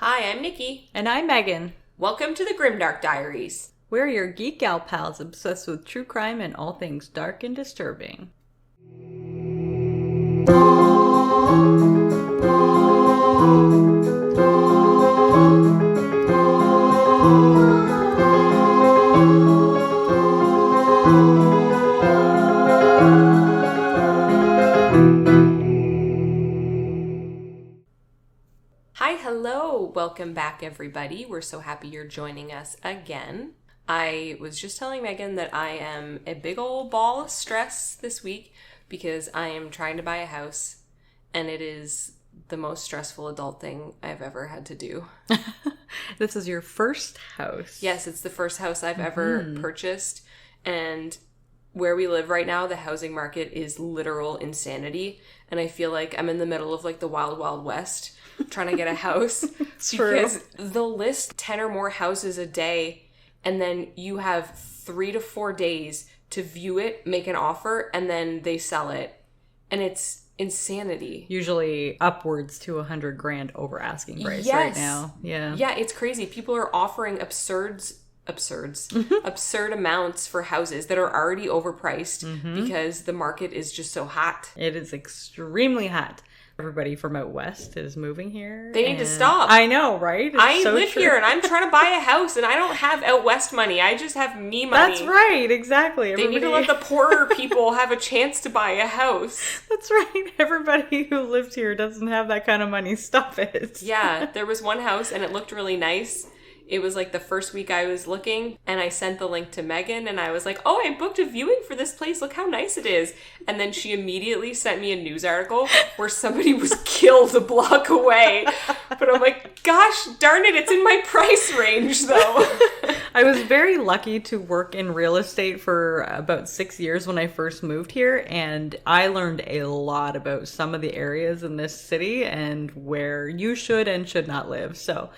Hi, I'm Nikki. And I'm Megan. Welcome to the Grimdark Diaries. We're your geek gal pals obsessed with true crime and all things dark and disturbing. Hello, welcome back everybody. We're so happy you're joining us again. I was just telling Megan that I am a big old ball of stress this week because I am trying to buy a house and it is the most stressful adult thing I've ever had to do. This is your first house. Yes, it's the first house I've ever purchased, and where we live right now, the housing market is literal insanity, and I feel like I'm in the middle of like the wild, wild west trying to get a house because they'll list 10 or more houses a day, and then you have 3 to 4 days to view it, make an offer, and then they sell it, and it's insanity. Usually upwards to $100,000 over asking price right now. Yeah, it's crazy. People are offering absurd amounts for houses that are already overpriced because the market is just so hot. It is extremely hot. Everybody from out west is moving here. They need to stop. I know, right? I live here and I'm trying to buy a house and I don't have out west money. I just have me money. That's right, exactly. They need to let the poorer people have a chance to buy a house. That's right. Everybody who lives here doesn't have that kind of money. Stop it. Yeah, there was one house and it looked really nice. It was like the first week I was looking, and I sent the link to Megan, and I was like, oh, I booked a viewing for this place. Look how nice it is. And then she immediately sent me a news article where somebody was killed a block away. But I'm like, gosh darn it, it's in my price range, though. I was very lucky to work in real estate for about 6 years when I first moved here, and I learned a lot about some of the areas in this city and where you should and should not live. So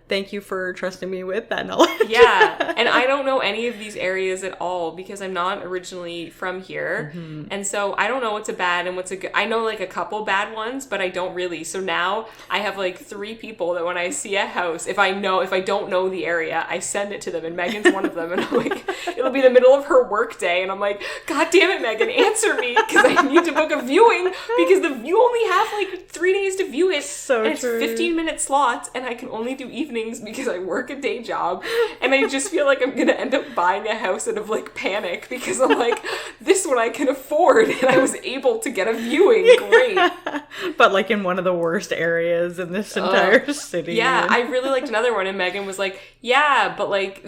thank you for trusting me with that knowledge. Yeah, and I don't know any of these areas at all because I'm not originally from here. And so I don't know what's a bad and what's a good. I know like a couple bad ones, but I don't really. So now I have like 3 people that when I see a house, if I don't know the area, I send it to them, and Megan's one of them. And I'm like, it'll be the middle of her work day, and I'm like, God damn it, Megan, answer me because I need to book a viewing because you only have like 3 days to view it. So and it's 15-minute slots, and I can only do evenings because I work a day job, and I just feel like I'm gonna end up buying a house out of like panic because I'm like, this one I can afford, and I was able to get a viewing. Great. But like in one of the worst areas in this entire city. Yeah, I really liked another one, and Megan was like, yeah, but like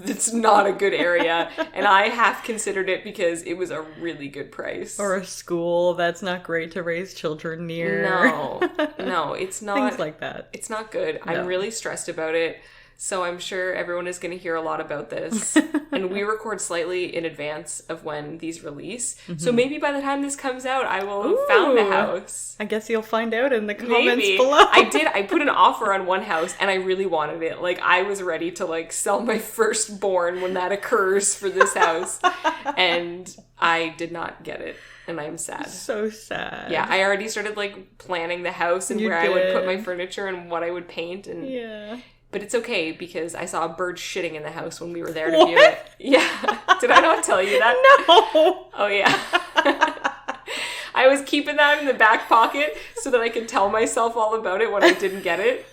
it's not a good area, and I half considered it because it was a really good price. Or a school that's not great to raise children near. No, it's not. Things like that. It's not good. No. I'm really stressed about it. So I'm sure everyone is going to hear a lot about this. And we record slightly in advance of when these release. So maybe by the time this comes out, I will have found a house. I guess you'll find out in the comments below. I put an offer on one house and I really wanted it. Like I was ready to like sell my firstborn when that occurs for this house. And I did not get it. And I'm sad. So sad. Yeah, I already started like planning the house and I would put my furniture and what I would paint. And yeah. But it's okay because I saw a bird shitting in the house when we were there to view it. Yeah. Did I not tell you that? No. Oh, yeah. I was keeping that in the back pocket so that I could tell myself all about it when I didn't get it.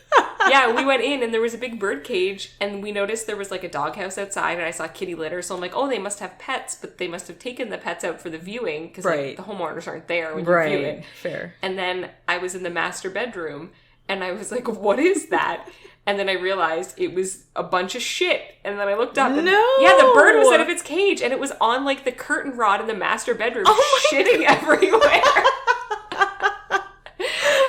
Yeah, we went in and there was a big bird cage and we noticed there was like a doghouse outside and I saw kitty litter. So I'm like, oh, they must have pets, but they must have taken the pets out for the viewing because like, the homeowners aren't there when you view it. Fair. And then I was in the master bedroom and I was like, what is that? And then I realized it was a bunch of shit. And then I looked up and yeah, the bird was out of its cage and it was on like the curtain rod in the master bedroom shitting everywhere.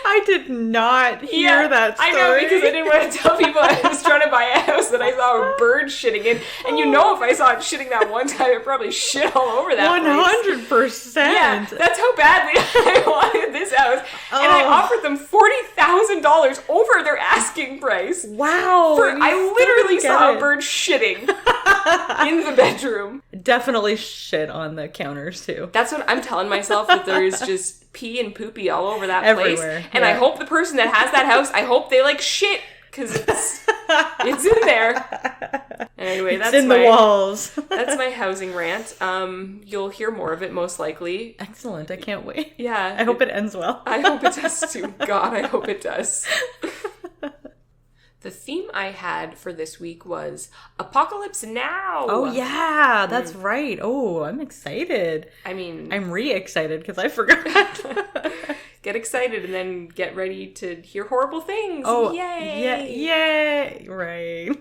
I did not hear that story. I know, because I didn't want to tell people I was trying to buy a house that I saw a bird shitting in. And you know, if I saw it shitting that one time, it probably shit all over that 100%. Yeah, that's how badly I wanted this house. And I offered them $40,000 over their asking price. Wow. I literally saw a bird shitting in the bedroom. Definitely shit on the counters, too. That's what I'm telling myself, that there's just pee and poopy all over that everywhere. place. And I hope the person that has that house, I hope they like shit because it's in there. Anyway, It's in the walls. That's my housing rant. You'll hear more of it most likely. Excellent. I can't wait. Yeah. I hope it ends well. I hope it does too. God, I hope it does. The theme I had for this week was Apocalypse Now. Oh, yeah, that's right. Oh, I'm excited. I mean, I'm re-excited because I forgot. Get excited and then get ready to hear horrible things. Oh, yay! Yay! Right.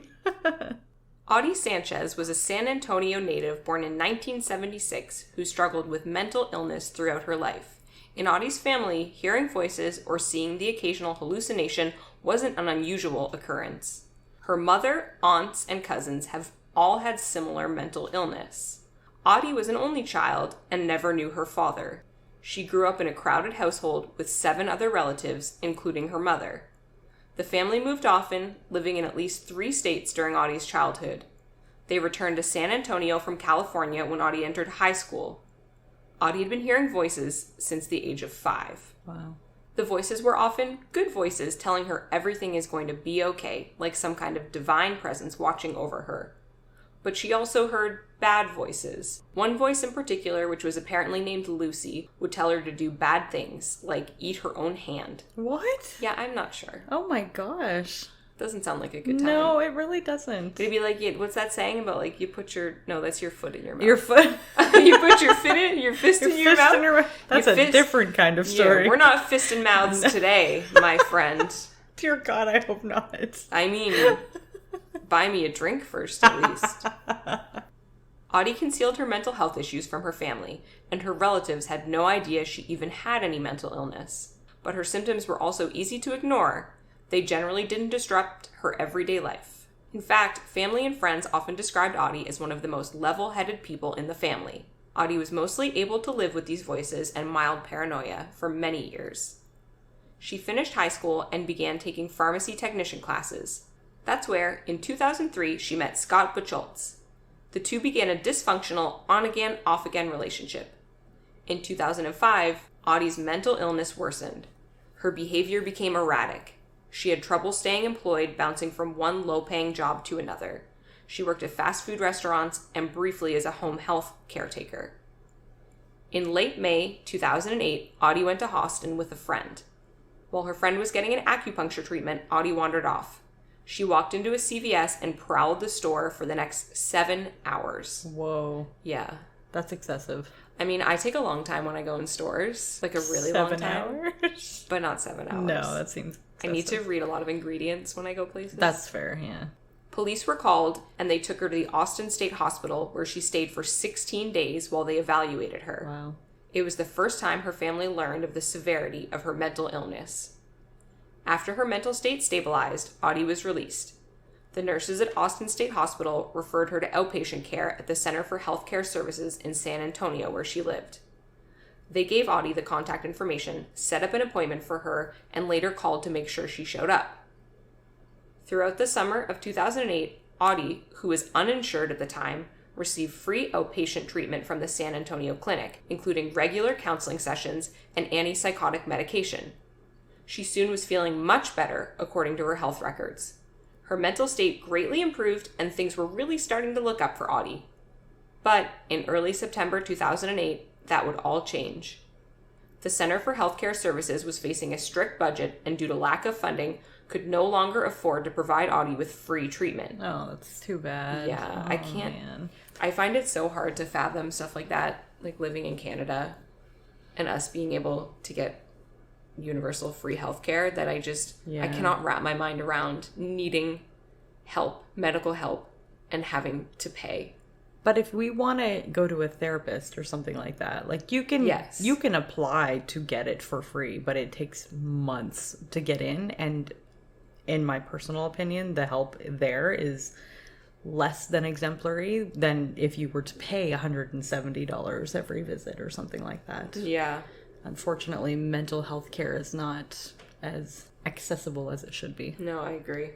Otty Sanchez was a San Antonio native born in 1976 who struggled with mental illness throughout her life. In Otty's family, hearing voices or seeing the occasional hallucination wasn't an unusual occurrence. Her mother, aunts, and cousins have all had similar mental illness. Otty was an only child and never knew her father. She grew up in a crowded household with 7 other relatives, including her mother. The family moved often, living in at least 3 states during Otty's childhood. They returned to San Antonio from California when Otty entered high school. Otty had been hearing voices since the age of 5. Wow. The voices were often good voices telling her everything is going to be okay, like some kind of divine presence watching over her. But she also heard bad voices. One voice in particular, which was apparently named Lucy, would tell her to do bad things, like eat her own hand. What? Yeah, I'm not sure. Oh my gosh. Doesn't sound like a good time. No, it really doesn't. It'd be like, what's that saying about, like, you put your... No, that's your foot in your mouth. Your foot? You put your fist in your mouth? That's a different kind of story. Yeah, we're not fist and mouths today, my friend. Dear God, I hope not. I mean, buy me a drink first, at least. Otty concealed her mental health issues from her family, and her relatives had no idea she even had any mental illness. But her symptoms were also easy to ignore. They generally didn't disrupt her everyday life. In fact, family and friends often described Otty as one of the most level-headed people in the family. Otty was mostly able to live with these voices and mild paranoia for many years. She finished high school and began taking pharmacy technician classes. That's where, in 2003, she met Scott Buchholz. The two began a dysfunctional on-again, off-again relationship. In 2005, Otty's mental illness worsened. Her behavior became erratic. She had trouble staying employed, bouncing from one low-paying job to another. She worked at fast food restaurants and briefly as a home health caretaker. In late May 2008, Otty went to Austin with a friend. While her friend was getting an acupuncture treatment, Otty wandered off. She walked into a CVS and prowled the store for the next 7 hours. Whoa. Yeah. That's excessive. I mean, I take a long time when I go in stores. Like a really long time. 7 hours? But not 7 hours. No, that seems excessive. I need to read a lot of ingredients when I go places. That's fair, yeah. Police were called, and they took her to the Austin State Hospital, where she stayed for 16 days while they evaluated her. Wow. It was the first time her family learned of the severity of her mental illness. After her mental state stabilized, Otty was released. The nurses at Austin State Hospital referred her to outpatient care at the Center for Healthcare Services in San Antonio, where she lived. They gave Otty the contact information, set up an appointment for her, and later called to make sure she showed up. Throughout the summer of 2008, Otty, who was uninsured at the time, received free outpatient treatment from the San Antonio clinic, including regular counseling sessions and antipsychotic medication. She soon was feeling much better, according to her health records. Her mental state greatly improved, and things were really starting to look up for Otty. But in early September 2008, that would all change. The Center for Healthcare Services was facing a strict budget and, due to lack of funding, could no longer afford to provide Otty with free treatment. Oh, that's too bad. Yeah, oh, I can't. Man. I find it so hard to fathom stuff like that, like living in Canada and us being able to get universal free healthcare, that I cannot wrap my mind around needing help, medical help, and having to pay. But if we want to go to a therapist or something like that, like you can apply to get it for free, but it takes months to get in. And in my personal opinion, the help there is less than exemplary than if you were to pay $170 every visit or something like that. Yeah. Unfortunately, mental health care is not as accessible as it should be. No, I agree.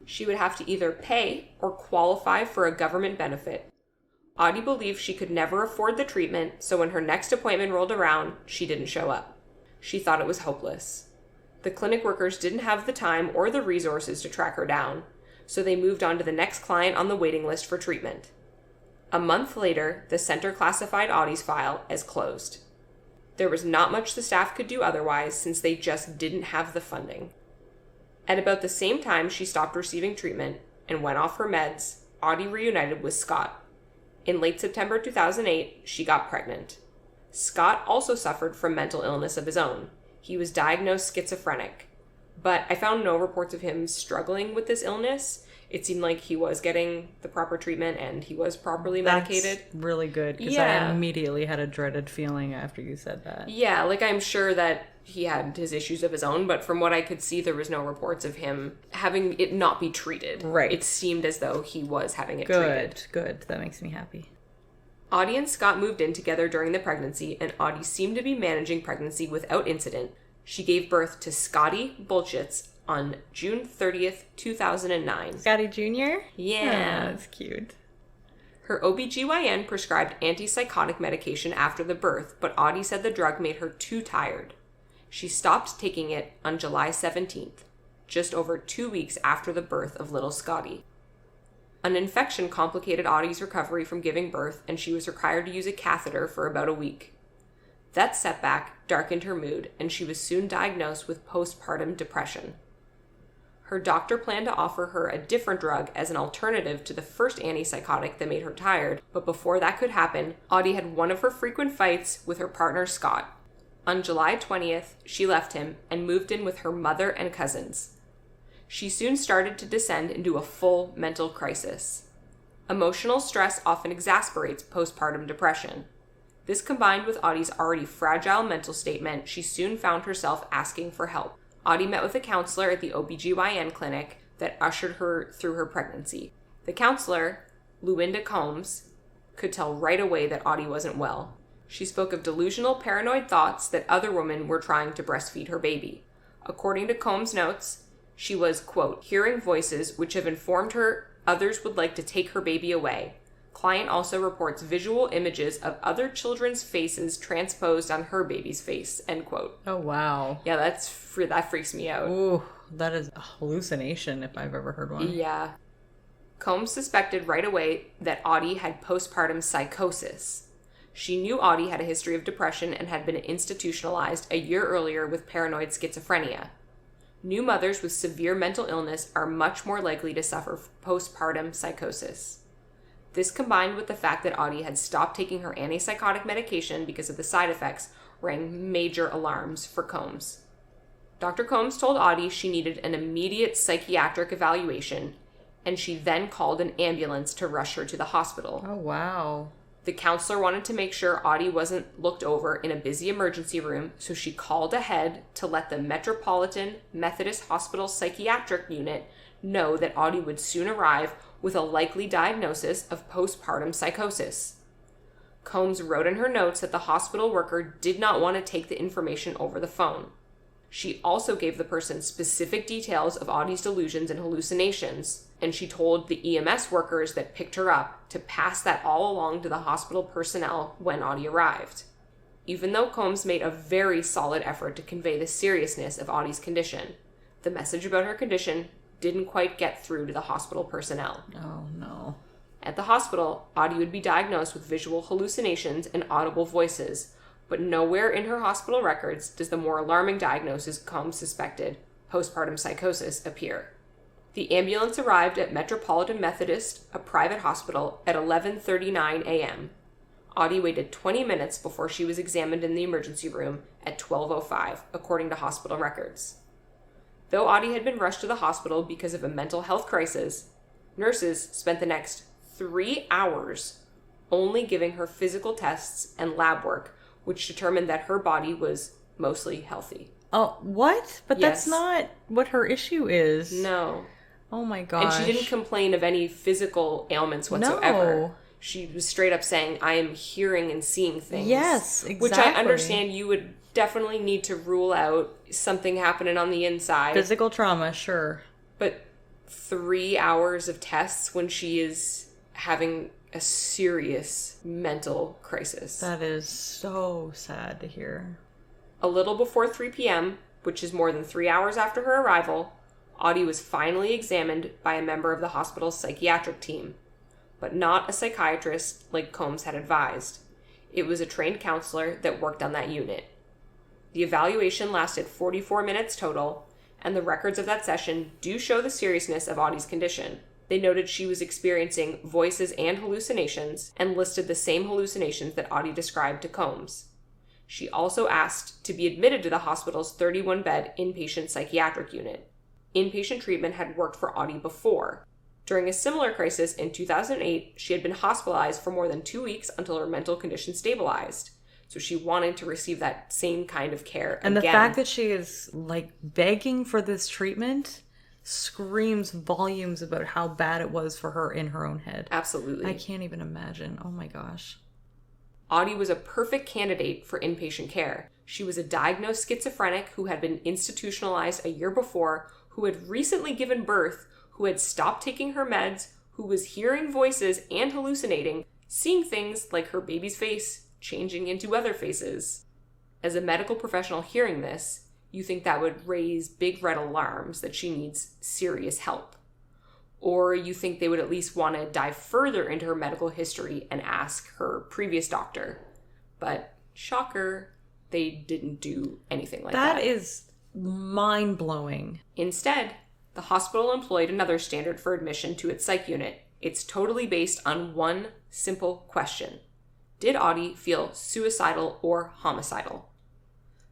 She would have to either pay or qualify for a government benefit. Otty believed she could never afford the treatment, so when her next appointment rolled around, she didn't show up. She thought it was hopeless. The clinic workers didn't have the time or the resources to track her down, so they moved on to the next client on the waiting list for treatment. A month later, the center classified Otty's file as closed. There was not much the staff could do otherwise since they just didn't have the funding. At about the same time she stopped receiving treatment and went off her meds, Otty reunited with Scott. In late September 2008, she got pregnant. Scott also suffered from mental illness of his own. He was diagnosed schizophrenic, but I found no reports of him struggling with this illness. It seemed like he was getting the proper treatment and he was properly medicated. That's really good, because I immediately had a dreaded feeling after you said that. Yeah, like I'm sure that he had his issues of his own, but from what I could see, there was no reports of him having it not be treated. Right. It seemed as though he was having it treated. Good. That makes me happy. Otty and Scott moved in together during the pregnancy, and Otty seemed to be managing pregnancy without incident. She gave birth to Scotty Bullshits on June 30th, 2009. Scotty Jr.? Yeah. Oh, that's cute. Her OBGYN prescribed antipsychotic medication after the birth, but Otty said the drug made her too tired. She stopped taking it on July 17th, just over 2 weeks after the birth of little Scotty. An infection complicated Otty's recovery from giving birth, and she was required to use a catheter for about a week. That setback darkened her mood, and she was soon diagnosed with postpartum depression. Her doctor planned to offer her a different drug as an alternative to the first antipsychotic that made her tired, but before that could happen, Otty had one of her frequent fights with her partner Scott. On July 20th, she left him and moved in with her mother and cousins. She soon started to descend into a full mental crisis. Emotional stress often exasperates postpartum depression. This, combined with Otty's already fragile mental state, meant she soon found herself asking for help. Otty met with a counselor at the OBGYN clinic that ushered her through her pregnancy. The counselor, Luinda Combs, could tell right away that Otty wasn't well. She spoke of delusional, paranoid thoughts that other women were trying to breastfeed her baby. According to Combs' notes, she was, quote, hearing voices which have informed her others would like to take her baby away. Client also reports visual images of other children's faces transposed on her baby's face, end quote. Oh, wow. Yeah, that freaks me out. Ooh, that is a hallucination if I've ever heard one. Yeah. Combs suspected right away that Otty had postpartum psychosis. She knew Otty had a history of depression and had been institutionalized a year earlier with paranoid schizophrenia. New mothers with severe mental illness are much more likely to suffer postpartum psychosis. This, combined with the fact that Otty had stopped taking her antipsychotic medication because of the side effects, rang major alarms for Combs. Dr. Combs told Otty she needed an immediate psychiatric evaluation, and she then called an ambulance to rush her to the hospital. Oh, wow. The counselor wanted to make sure Otty wasn't looked over in a busy emergency room, so she called ahead to let the Metropolitan Methodist Hospital Psychiatric Unit know that Otty would soon arrive with a likely diagnosis of postpartum psychosis. Combs wrote in her notes that the hospital worker did not want to take the information over the phone. She also gave the person specific details of Otty's delusions and hallucinations, and she told the EMS workers that picked her up to pass that all along to the hospital personnel when Otty arrived. Even though Combs made a very solid effort to convey the seriousness of Otty's condition, the message about her condition didn't quite get through to the hospital personnel. Oh, no. At the hospital, Otty would be diagnosed with visual hallucinations and audible voices, but nowhere in her hospital records does the more alarming diagnosis Combs suspected, postpartum psychosis, appear. The ambulance arrived at Metropolitan Methodist, a private hospital, at 11:39 a.m. Otty waited 20 minutes before she was examined in the emergency room at 12:05, according to hospital records. Though Otty had been rushed to the hospital because of a mental health crisis, nurses spent the next 3 hours only giving her physical tests and lab work, which determined that her body was mostly healthy. Oh, what? But Yes. That's not what her issue is. No. Oh my gosh. And she didn't complain of any physical ailments whatsoever. No. She was straight up saying, I am hearing and seeing things. Yes, exactly. Which I understand you would definitely need to rule out something happening on the inside. Physical trauma, sure. But 3 hours of tests when she is having a serious mental crisis. That is so sad to hear. A little before 3 p.m., which is more than 3 hours after her arrival, Otty was finally examined by a member of the hospital's psychiatric team, but not a psychiatrist like Combs had advised. It was a trained counselor that worked on that unit. The evaluation lasted 44 minutes total, and the records of that session do show the seriousness of Otty's condition. They noted she was experiencing voices and hallucinations, and listed the same hallucinations that Otty described to Combs. She also asked to be admitted to the hospital's 31-bed inpatient psychiatric unit. Inpatient treatment had worked for Otty before. During a similar crisis in 2008, she had been hospitalized for more than 2 weeks until her mental condition stabilized. So she wanted to receive that same kind of care and again. The fact that she is, like, begging for this treatment screams volumes about how bad it was for her in her own head. Absolutely. I can't even imagine. Oh my gosh. Otty was a perfect candidate for inpatient care. She was a diagnosed schizophrenic who had been institutionalized a year before, who had recently given birth, who had stopped taking her meds, who was hearing voices and hallucinating, seeing things like her baby's face changing into other faces. As a medical professional hearing this, you think that would raise big red alarms that she needs serious help. Or you think they would at least want to dive further into her medical history and ask her previous doctor. But, shocker, they didn't do anything like that. That is mind-blowing. Instead, the hospital employed another standard for admission to its psych unit. It's totally based on one simple question. Did Otty feel suicidal or homicidal?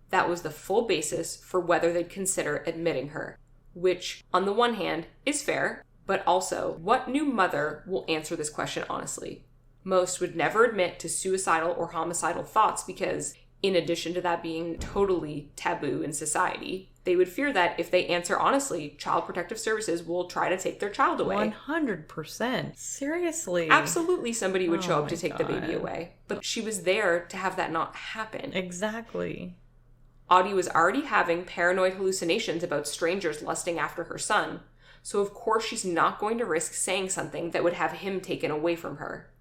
That was the full basis for whether they'd consider admitting her, which, on the one hand, is fair, but also, what new mother will answer this question honestly? Most would never admit to suicidal or homicidal thoughts because, in addition to that being totally taboo in society, they would fear that if they answer honestly, Child Protective Services will try to take their child away. 100%. Seriously. Absolutely somebody would show up to take the God. baby away. But she was there to have that not happen. Exactly. Otty was already having paranoid hallucinations about strangers lusting after her son, so of course she's not going to risk saying something that would have him taken away from her.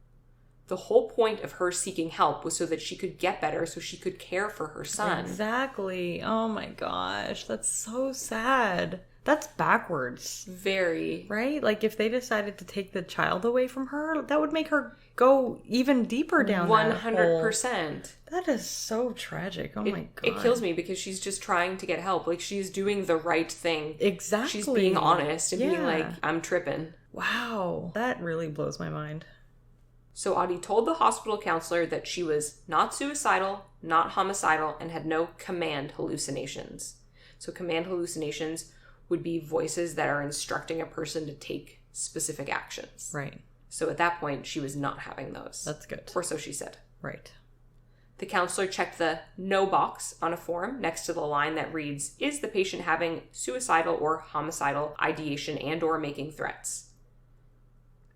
The whole point of her seeking help was so that she could get better, so she could care for her son. Exactly. Oh my gosh, that's so sad. That's backwards. Very. Right? Like, if they decided to take the child away from her, that would make her go even deeper down 100%. That is so tragic. Oh my God. It kills me because she's just trying to get help. Like, she's doing the right thing. Exactly. She's being honest and being like, I'm tripping. Wow. That really blows my mind. So Otty told the hospital counselor that she was not suicidal, not homicidal, and had no command hallucinations. So command hallucinations would be voices that are instructing a person to take specific actions. Right. So at that point, she was not having those. That's good. Or so she said. Right. The counselor checked the no box on a form next to the line that reads, is the patient having suicidal or homicidal ideation and or making threats?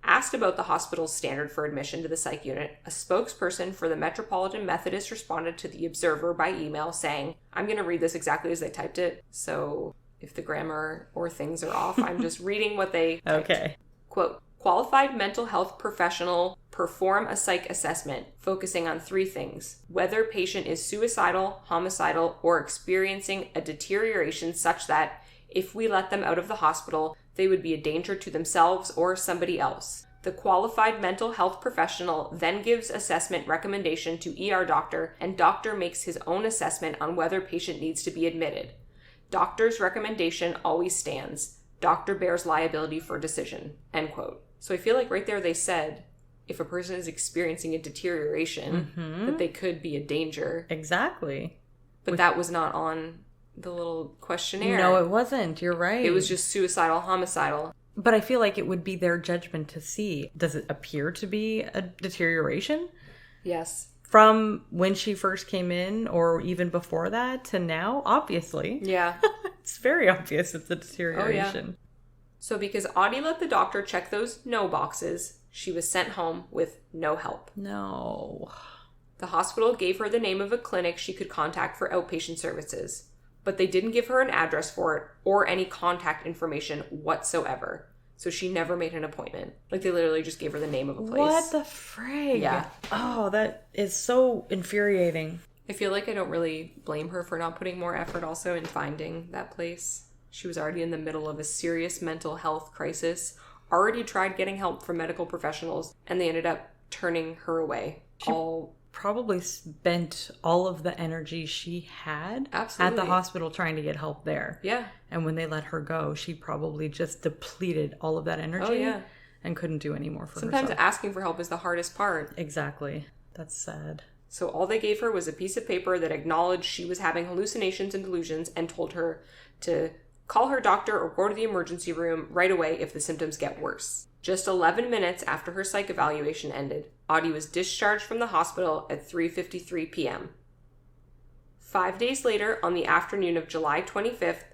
Asked about the hospital's standard for admission to the psych unit, a spokesperson for the Metropolitan Methodist responded to the Observer by email saying, I'm going to read this exactly as they typed it, so if the grammar or things are off, I'm just reading what they typed. Okay. Quote, qualified mental health professional perform a psych assessment focusing on 3 things. Whether patient is suicidal, homicidal, or experiencing a deterioration such that if we let them out of the hospital, they would be a danger to themselves or somebody else. The qualified mental health professional then gives assessment recommendation to ER doctor, and doctor makes his own assessment on whether patient needs to be admitted. Doctor's recommendation always stands. Doctor bears liability for decision. End quote. So I feel like right there they said, if a person is experiencing a deterioration, that they could be a danger. Exactly. But that was not on the little questionnaire. No, it wasn't. You're right. It was just suicidal, homicidal. But I feel like it would be their judgment to see, does it appear to be a deterioration? Yes. From when she first came in or even before that to now? Obviously. Yeah. It's very obvious it's a deterioration. Oh, yeah. So because Otty let the doctor check those no boxes, she was sent home with no help. No. The hospital gave her the name of a clinic she could contact for outpatient services, but they didn't give her an address for it or any contact information whatsoever. So she never made an appointment. Like, they literally just gave her the name of a place. What the frig? Yeah. Oh, that is so infuriating. I feel like I don't really blame her for not putting more effort also in finding that place. She was already in the middle of a serious mental health crisis, already tried getting help from medical professionals, and they ended up turning her away. Probably spent all of the energy she had at the hospital trying to get help there. Yeah. And when they let her go, she probably just depleted all of that energy and couldn't do any more for herself. Sometimes asking for help is the hardest part. Exactly. That's sad. So all they gave her was a piece of paper that acknowledged she was having hallucinations and delusions and told her to call her doctor or go to the emergency room right away if the symptoms get worse. Just 11 minutes after her psych evaluation ended, Otty was discharged from the hospital at 3:53 p.m. 5 days later, on the afternoon of July 25th,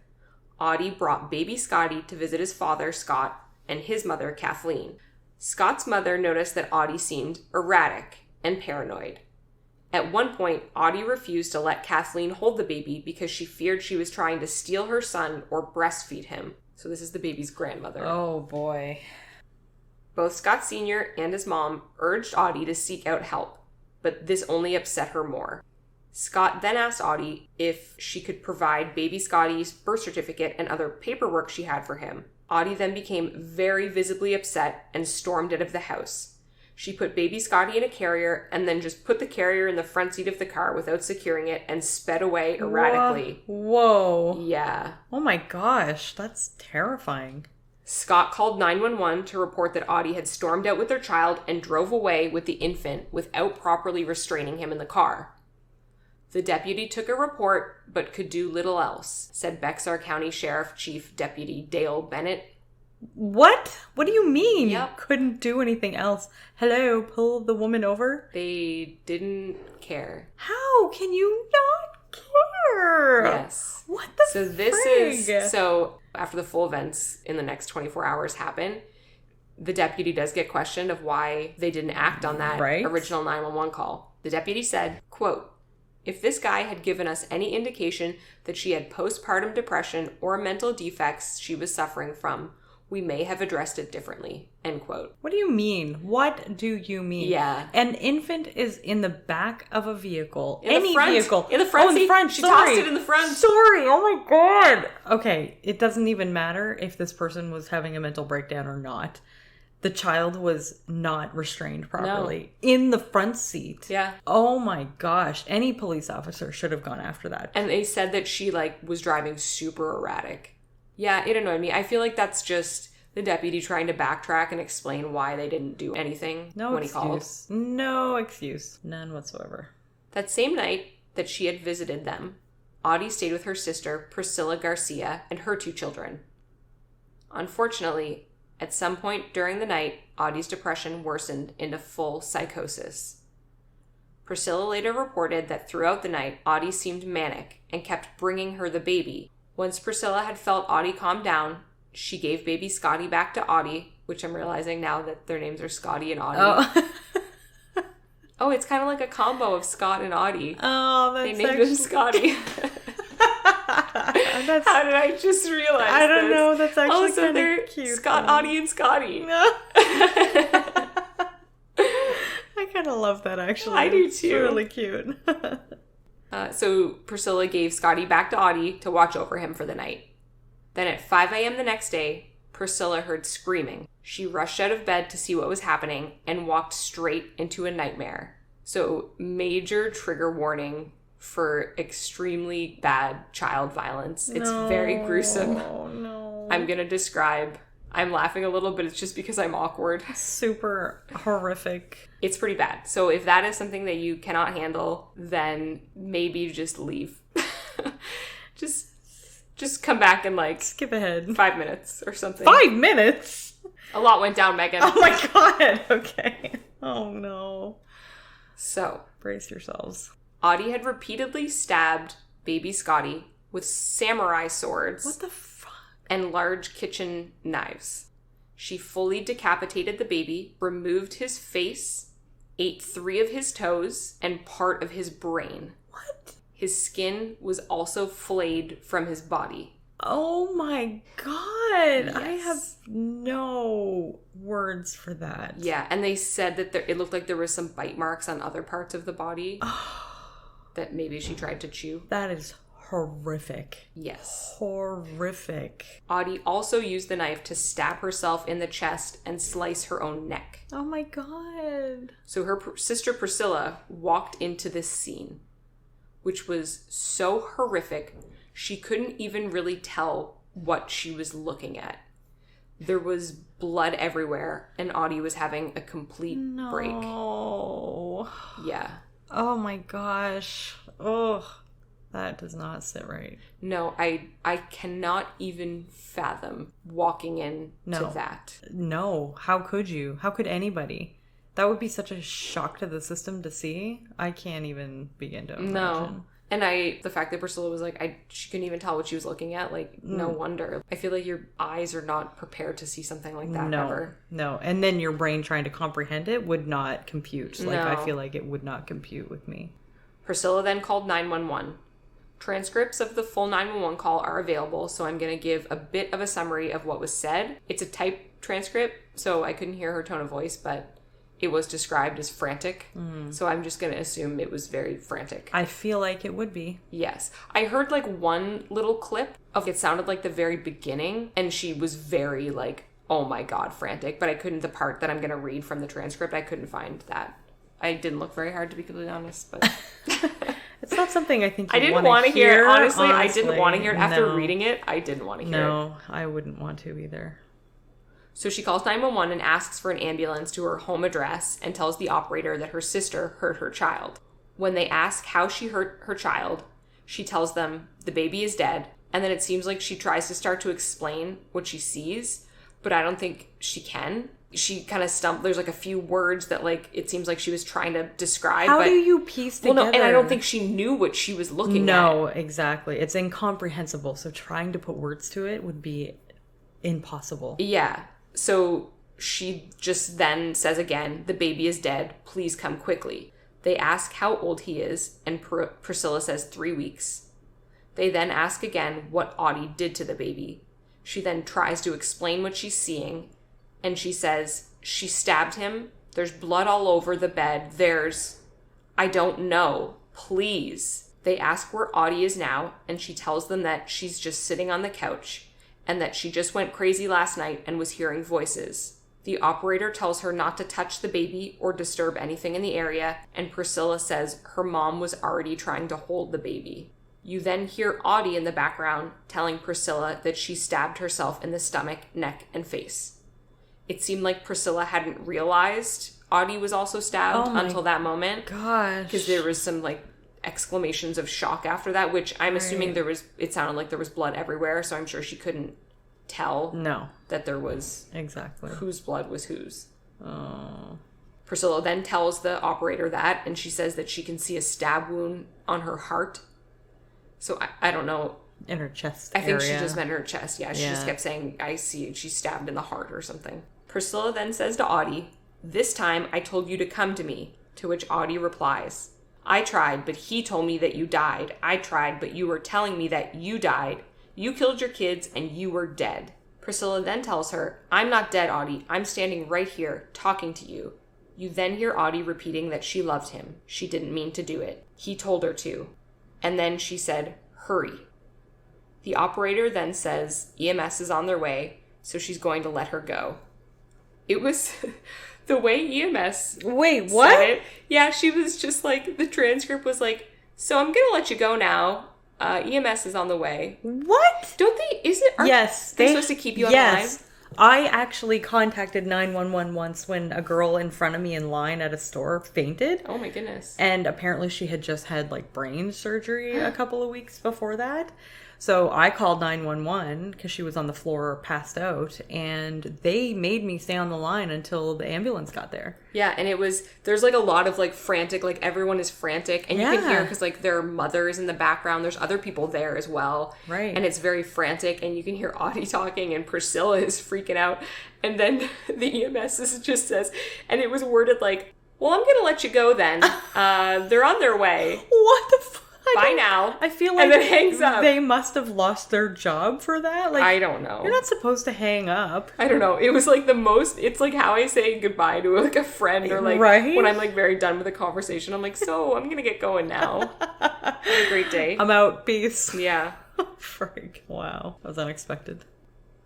Otty brought baby Scotty to visit his father, Scott, and his mother, Kathleen. Scott's mother noticed that Otty seemed erratic and paranoid. At one point, Otty refused to let Kathleen hold the baby because she feared she was trying to steal her son or breastfeed him. So this is the baby's grandmother. Oh, boy. Both Scott Sr. and his mom urged Otty to seek out help, but this only upset her more. Scott then asked Otty if she could provide baby Scotty's birth certificate and other paperwork she had for him. Otty then became very visibly upset and stormed out of the house. She put baby Scotty in a carrier and then just put the carrier in the front seat of the car without securing it and sped away erratically. Whoa. Yeah. Oh my gosh, that's terrifying. Scott called 911 to report that Otty had stormed out with their child and drove away with the infant without properly restraining him in the car. The deputy took a report, but could do little else, said Bexar County Sheriff Chief Deputy Dale Bennett. What? What do you mean? Yep. Couldn't do anything else. Hello, pull the woman over? They didn't care. How can you not care? Yes. What the frig? So after the full events in the next 24 hours happen, the deputy does get questioned of why they didn't act on that original 911 call. The deputy said, quote, "If this guy had given us any indication that she had postpartum depression or mental defects she was suffering from, we may have addressed it differently," end quote. What do you mean? What do you mean? Yeah. An infant is in the back of a vehicle. In the front seat. seat. In the front. She tossed it in the front. Sorry. Oh my God. Okay. It doesn't even matter if this person was having a mental breakdown or not. The child was not restrained properly in the front seat. Yeah. Oh my gosh. Any police officer should have gone after that. And they said that she was driving super erratic. Yeah, it annoyed me. I feel like that's just the deputy trying to backtrack and explain why they didn't do anything when he called. No excuse. None whatsoever. That same night that she had visited them, Otty stayed with her sister, Priscilla Garcia, and her 2 children. Unfortunately, at some point during the night, Otty's depression worsened into full psychosis. Priscilla later reported that throughout the night, Otty seemed manic and kept bringing her the baby. Once Priscilla had felt Otty calm down, she gave baby Scotty back to Otty, which I'm realizing now that their names are Scotty and Otty. Oh, oh, it's kind of like a combo of Scott and Otty. Oh, that's They named him Scotty. How did I just realize I don't this? know. That's actually so kind they're of cute. Scott, Otty, and Scotty. No. I kind of love that, actually. I do, too. It's really cute. So Priscilla gave Scotty back to Otty to watch over him for the night. Then at 5 a.m. the next day, Priscilla heard screaming. She rushed out of bed to see what was happening and walked straight into a nightmare. So major trigger warning for extremely bad child violence. It's very gruesome. Oh, no. I'm going to describe. I'm laughing a little, but it's just because I'm awkward. Super horrific. It's pretty bad. So if that is something that you cannot handle, then maybe just leave. just come back and skip ahead 5 minutes or something. 5 minutes? A lot went down, Megan. Oh my God. Okay. Oh no. So brace yourselves. Otty had repeatedly stabbed baby Scotty with samurai swords. What the fuck? And large kitchen knives. She fully decapitated the baby, removed his face, ate 3 of his toes, and part of his brain. What? His skin was also flayed from his body. Oh my God. Yes. I have no words for that. Yeah, and they said that it looked like there was some bite marks on other parts of the body. that maybe she tried to chew. That is horrific. Yes. Horrific. Otty also used the knife to stab herself in the chest and slice her own neck. Oh my god. So her sister Priscilla walked into this scene, which was so horrific, she couldn't even really tell what she was looking at. There was blood everywhere, and Otty was having a complete break. No. Yeah. Oh my gosh. Oh, that does not sit right. No, I cannot even fathom walking in to that. No. How could you? How could anybody? That would be such a shock to the system to see. I can't even begin to imagine. No. And the fact that Priscilla was like, she couldn't even tell what she was looking at, like, no wonder. I feel like your eyes are not prepared to see something like that ever. No. And then your brain trying to comprehend it would not compute. Like, No. I feel like it would not compute with me. Priscilla then called 911. Transcripts of the full 911 call are available, so I'm going to give a bit of a summary of what was said. It's a typed transcript, so I couldn't hear her tone of voice, but it was described as frantic. So I'm just going to assume it was very frantic. I feel like it would be. Yes. I heard like one little clip of it sounded like the very beginning, and she was very like, oh my god, frantic, but I couldn't, the part that I'm going to read from the transcript, I couldn't find that. I didn't look very hard, to be completely honest, but... It's not something I think I didn't want to hear it. Honestly, I didn't want to hear it. After No. reading it, I didn't want to hear it. No, I wouldn't want to either. So she calls 911 and asks for an ambulance to her home address and tells the operator that her sister hurt her child. When they ask how she hurt her child, she tells them the baby is dead, and then it seems like she tries to start to explain what she sees, but I don't think she can. She kind of there's like a few words that like it seems like she was trying to describe. How do you piece together? Well, no, and I don't think she knew what she was looking at. No, exactly. It's incomprehensible. So trying to put words to it would be impossible. Yeah. So she just then says again, the baby is dead. Please come quickly. They ask how old he is, and Priscilla says 3 weeks. They then ask again what Otty did to the baby. She then tries to explain what she's seeing, and she says she stabbed him. There's blood all over the bed. I don't know. Please. They ask where Otty is now, and she tells them that she's just sitting on the couch and that she just went crazy last night and was hearing voices. The operator tells her not to touch the baby or disturb anything in the area, and Priscilla says her mom was already trying to hold the baby. You then hear Otty in the background telling Priscilla that she stabbed herself in the stomach, neck, and face. It seemed like Priscilla hadn't realized Otty was also stabbed until that moment. Gosh. Because there was some like exclamations of shock after that, which I'm assuming it sounded like there was blood everywhere, so I'm sure she couldn't tell that there was exactly whose blood was whose. Oh. Priscilla then tells the operator that, and she says that she can see a stab wound on her heart. So I don't know. In her chest I think area. she just meant her chest. Yeah, she just kept saying, I see she's stabbed in the heart or something. Priscilla then says to Otty, this time I told you to come to me, to which Otty replies, I tried, but he told me that you died. I tried, but you were telling me that you died. You killed your kids and you were dead. Priscilla then tells her, I'm not dead, Otty. I'm standing right here, talking to you. You then hear Otty repeating that she loved him. She didn't mean to do it. He told her to. And then she said, hurry. The operator then says EMS is on their way, so she's going to let her go. It was... The way EMS Wait, what? said it, yeah, she was just like, the transcript was like, so I'm going to let you go now. EMS is on the way. What? Don't they, Yes. They supposed to keep you yes. alive? I actually contacted 911 once when a girl in front of me in line at a store fainted. Oh my goodness. And apparently she had just had like brain surgery a couple of weeks before that. So I called 911 because she was on the floor passed out, and they made me stay on the line until the ambulance got there. Yeah, and there's like a lot of like frantic, like everyone is frantic, and you can hear because like there are mothers in the background, there's other people there as well. Right. And it's very frantic, and you can hear Otty talking, and Priscilla is freaking out. And then the EMS just says, and it was worded like, well, I'm going to let you go then. They're on their way. What the fuck? Bye now. I feel like and then hangs up. They must have lost their job for that. Like, I don't know. You're not supposed to hang up. I don't know. It was like the most, it's like how I say goodbye to like a friend or like when I'm like very done with a conversation. I'm like, so I'm going to get going now. Have a great day. I'm out. Peace. Yeah. Frig. Wow. That was unexpected.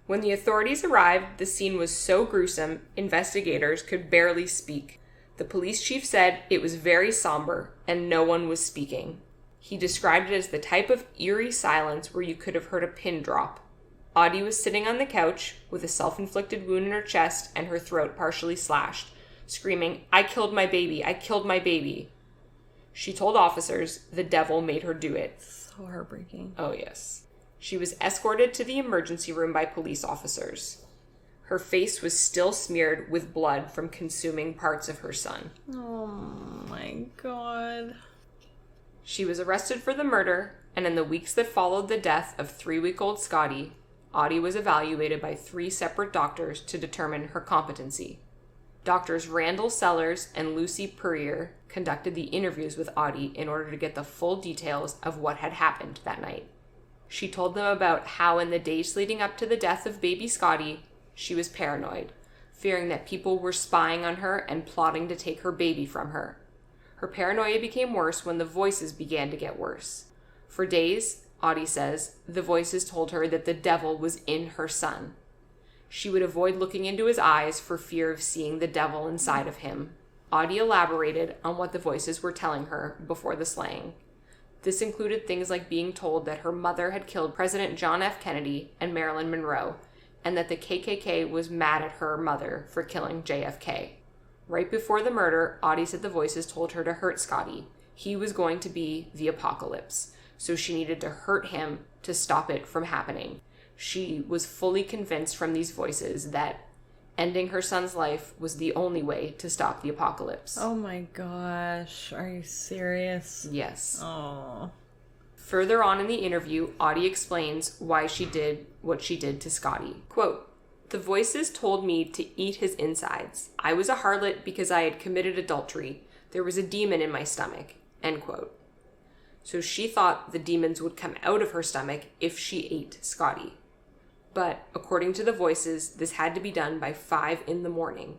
When the authorities arrived, the scene was so gruesome, investigators could barely speak. The police chief said it was very somber and no one was speaking. He described it as the type of eerie silence where you could have heard a pin drop. Otty was sitting on the couch with a self-inflicted wound in her chest and her throat partially slashed, screaming, "I killed my baby! I killed my baby!" She told officers the devil made her do it. So heartbreaking. Oh, yes. She was escorted to the emergency room by police officers. Her face was still smeared with blood from consuming parts of her son. Oh my God. She was arrested for the murder, and in the weeks that followed the death of 3-week-old Scotty, Otty was evaluated by 3 separate doctors to determine her competency. Doctors Randall Sellers and Lucy Purrier conducted the interviews with Otty in order to get the full details of what had happened that night. She told them about how in the days leading up to the death of baby Scotty, she was paranoid, fearing that people were spying on her and plotting to take her baby from her. Her paranoia became worse when the voices began to get worse. For days, Otty says, the voices told her that the devil was in her son. She would avoid looking into his eyes for fear of seeing the devil inside of him. Otty elaborated on what the voices were telling her before the slaying. This included things like being told that her mother had killed President John F. Kennedy and Marilyn Monroe, and that the KKK was mad at her mother for killing JFK. Right before the murder, Otty said the voices told her to hurt Scotty. He was going to be the apocalypse, so she needed to hurt him to stop it from happening. She was fully convinced from these voices that ending her son's life was the only way to stop the apocalypse. Oh my gosh. Are you serious? Yes. Oh. Further on in the interview, Otty explains why she did what she did to Scotty. Quote, "The voices told me to eat his insides. I was a harlot because I had committed adultery. There was a demon in my stomach." End quote. So she thought the demons would come out of her stomach if she ate Scotty. But according to the voices, this had to be done by 5 a.m.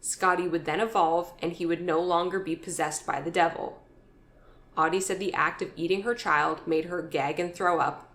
Scotty would then evolve and he would no longer be possessed by the devil. Otty said the act of eating her child made her gag and throw up,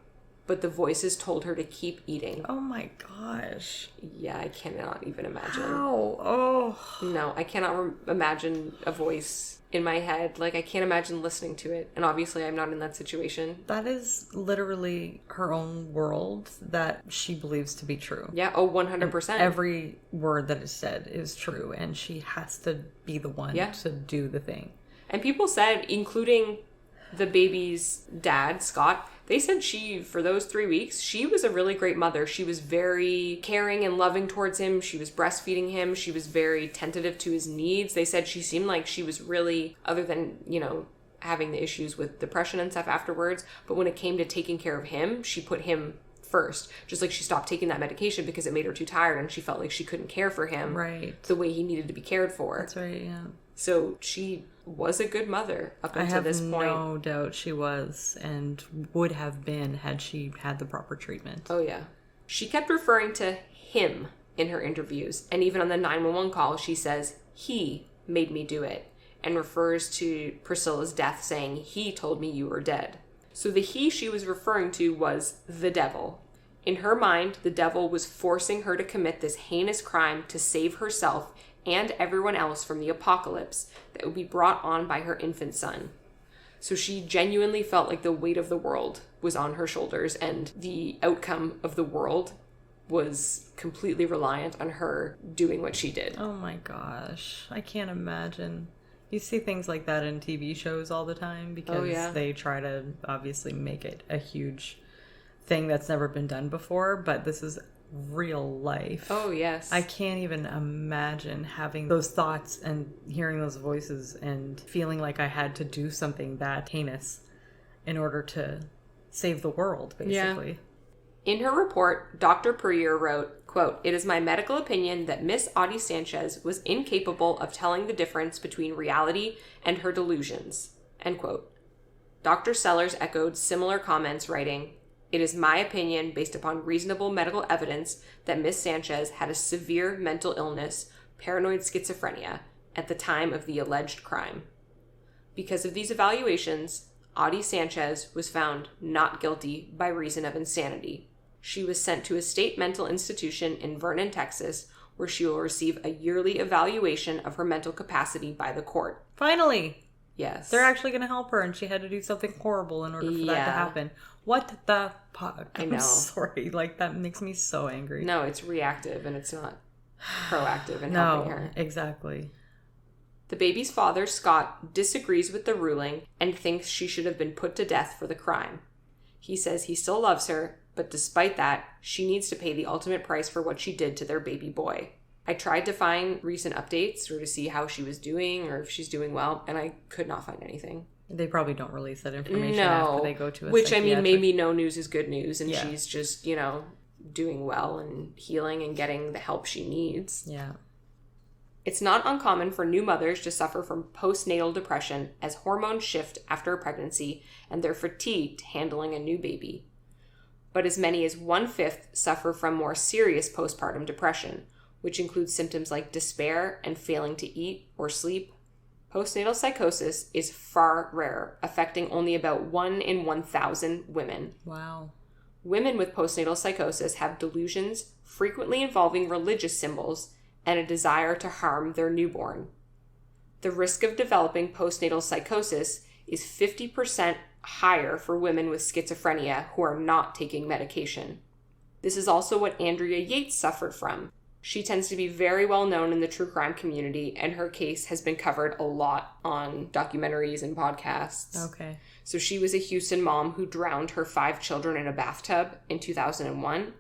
but the voices told her to keep eating. Oh my gosh. Yeah, I cannot even imagine. How? Oh. No, I cannot imagine a voice in my head. Like, I can't imagine listening to it. And obviously, I'm not in that situation. That is literally her own world that she believes to be true. Yeah, oh, 100%. And every word that is said is true, and she has to be the one to do the thing. And people said, including the baby's dad, Scott, they said for those 3 weeks, she was a really great mother. She was very caring and loving towards him. She was breastfeeding him. She was very tentative to his needs. They said she seemed like she was really, other than, having the issues with depression and stuff afterwards, but when it came to taking care of him, she put him first. Just like she stopped taking that medication because it made her too tired and she felt like she couldn't care for him the way he needed to be cared for. That's right, yeah. So she was a good mother up until this point. I have no doubt she was and would have been had she had the proper treatment. Oh, yeah. She kept referring to him in her interviews. And even on the 911 call, she says, "He made me do it," and refers to Priscilla's death saying, "He told me you were dead." So the he she was referring to was the devil. In her mind, the devil was forcing her to commit this heinous crime to save herself and everyone else from the apocalypse that would be brought on by her infant son. So she genuinely felt like the weight of the world was on her shoulders, and the outcome of the world was completely reliant on her doing what she did. Oh my gosh. I can't imagine. You see things like that in TV shows all the time because they try to obviously make it a huge thing that's never been done before, but this is real life. Oh, yes. I can't even imagine having those thoughts and hearing those voices and feeling like I had to do something that heinous in order to save the world, basically. Yeah. In her report, Dr. Purrier wrote, quote, "It is my medical opinion that Miss Otty Sanchez was incapable of telling the difference between reality and her delusions," end quote. Dr. Sellers echoed similar comments, writing, "It is my opinion, based upon reasonable medical evidence, that Miss Sanchez had a severe mental illness, paranoid schizophrenia, at the time of the alleged crime. Because of these evaluations, Otty Sanchez was found not guilty by reason of insanity. She was sent to a state mental institution in Vernon, Texas, where she will receive a yearly evaluation of her mental capacity by the court." Finally! Yes. They're actually going to help her, and she had to do something horrible in order for that to happen. What the fuck? I know. I'm sorry. Like, that makes me so angry. No, it's reactive, and it's not proactive in helping her. Exactly. The baby's father, Scott, disagrees with the ruling and thinks she should have been put to death for the crime. He says he still loves her, but despite that, she needs to pay the ultimate price for what she did to their baby boy. I tried to find recent updates or to see how she was doing or if she's doing well, and I could not find anything. They probably don't release that information after they go to a which, psychiatric. I mean, maybe no news is good news, and she's just, doing well and healing and getting the help she needs. Yeah. It's not uncommon for new mothers to suffer from postnatal depression as hormones shift after a pregnancy and they're fatigued handling a new baby. But as many as 1/5 suffer from more serious postpartum depression, which includes symptoms like despair and failing to eat or sleep. Postnatal psychosis is far rarer, affecting only about 1 in 1,000 women. Wow. Women with postnatal psychosis have delusions, frequently involving religious symbols, and a desire to harm their newborn. The risk of developing postnatal psychosis is 50% higher for women with schizophrenia who are not taking medication. This is also what Andrea Yates suffered from. She tends to be very well known in the true crime community, and her case has been covered a lot on documentaries and podcasts. Okay. So she was a Houston mom who drowned her 5 children in a bathtub in 2001.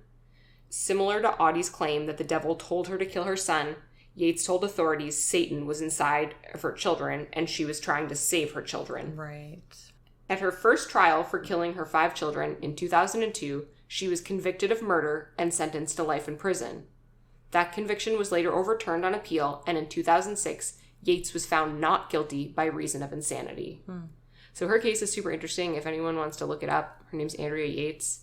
Similar to Otty's claim that the devil told her to kill her son, Yates told authorities Satan was inside of her children, and she was trying to save her children. Right. At her first trial for killing her 5 children in 2002, she was convicted of murder and sentenced to life in prison. That conviction was later overturned on appeal, and in 2006, Yates was found not guilty by reason of insanity. So her case is super interesting. If anyone wants to look it up, her name's Andrea Yates.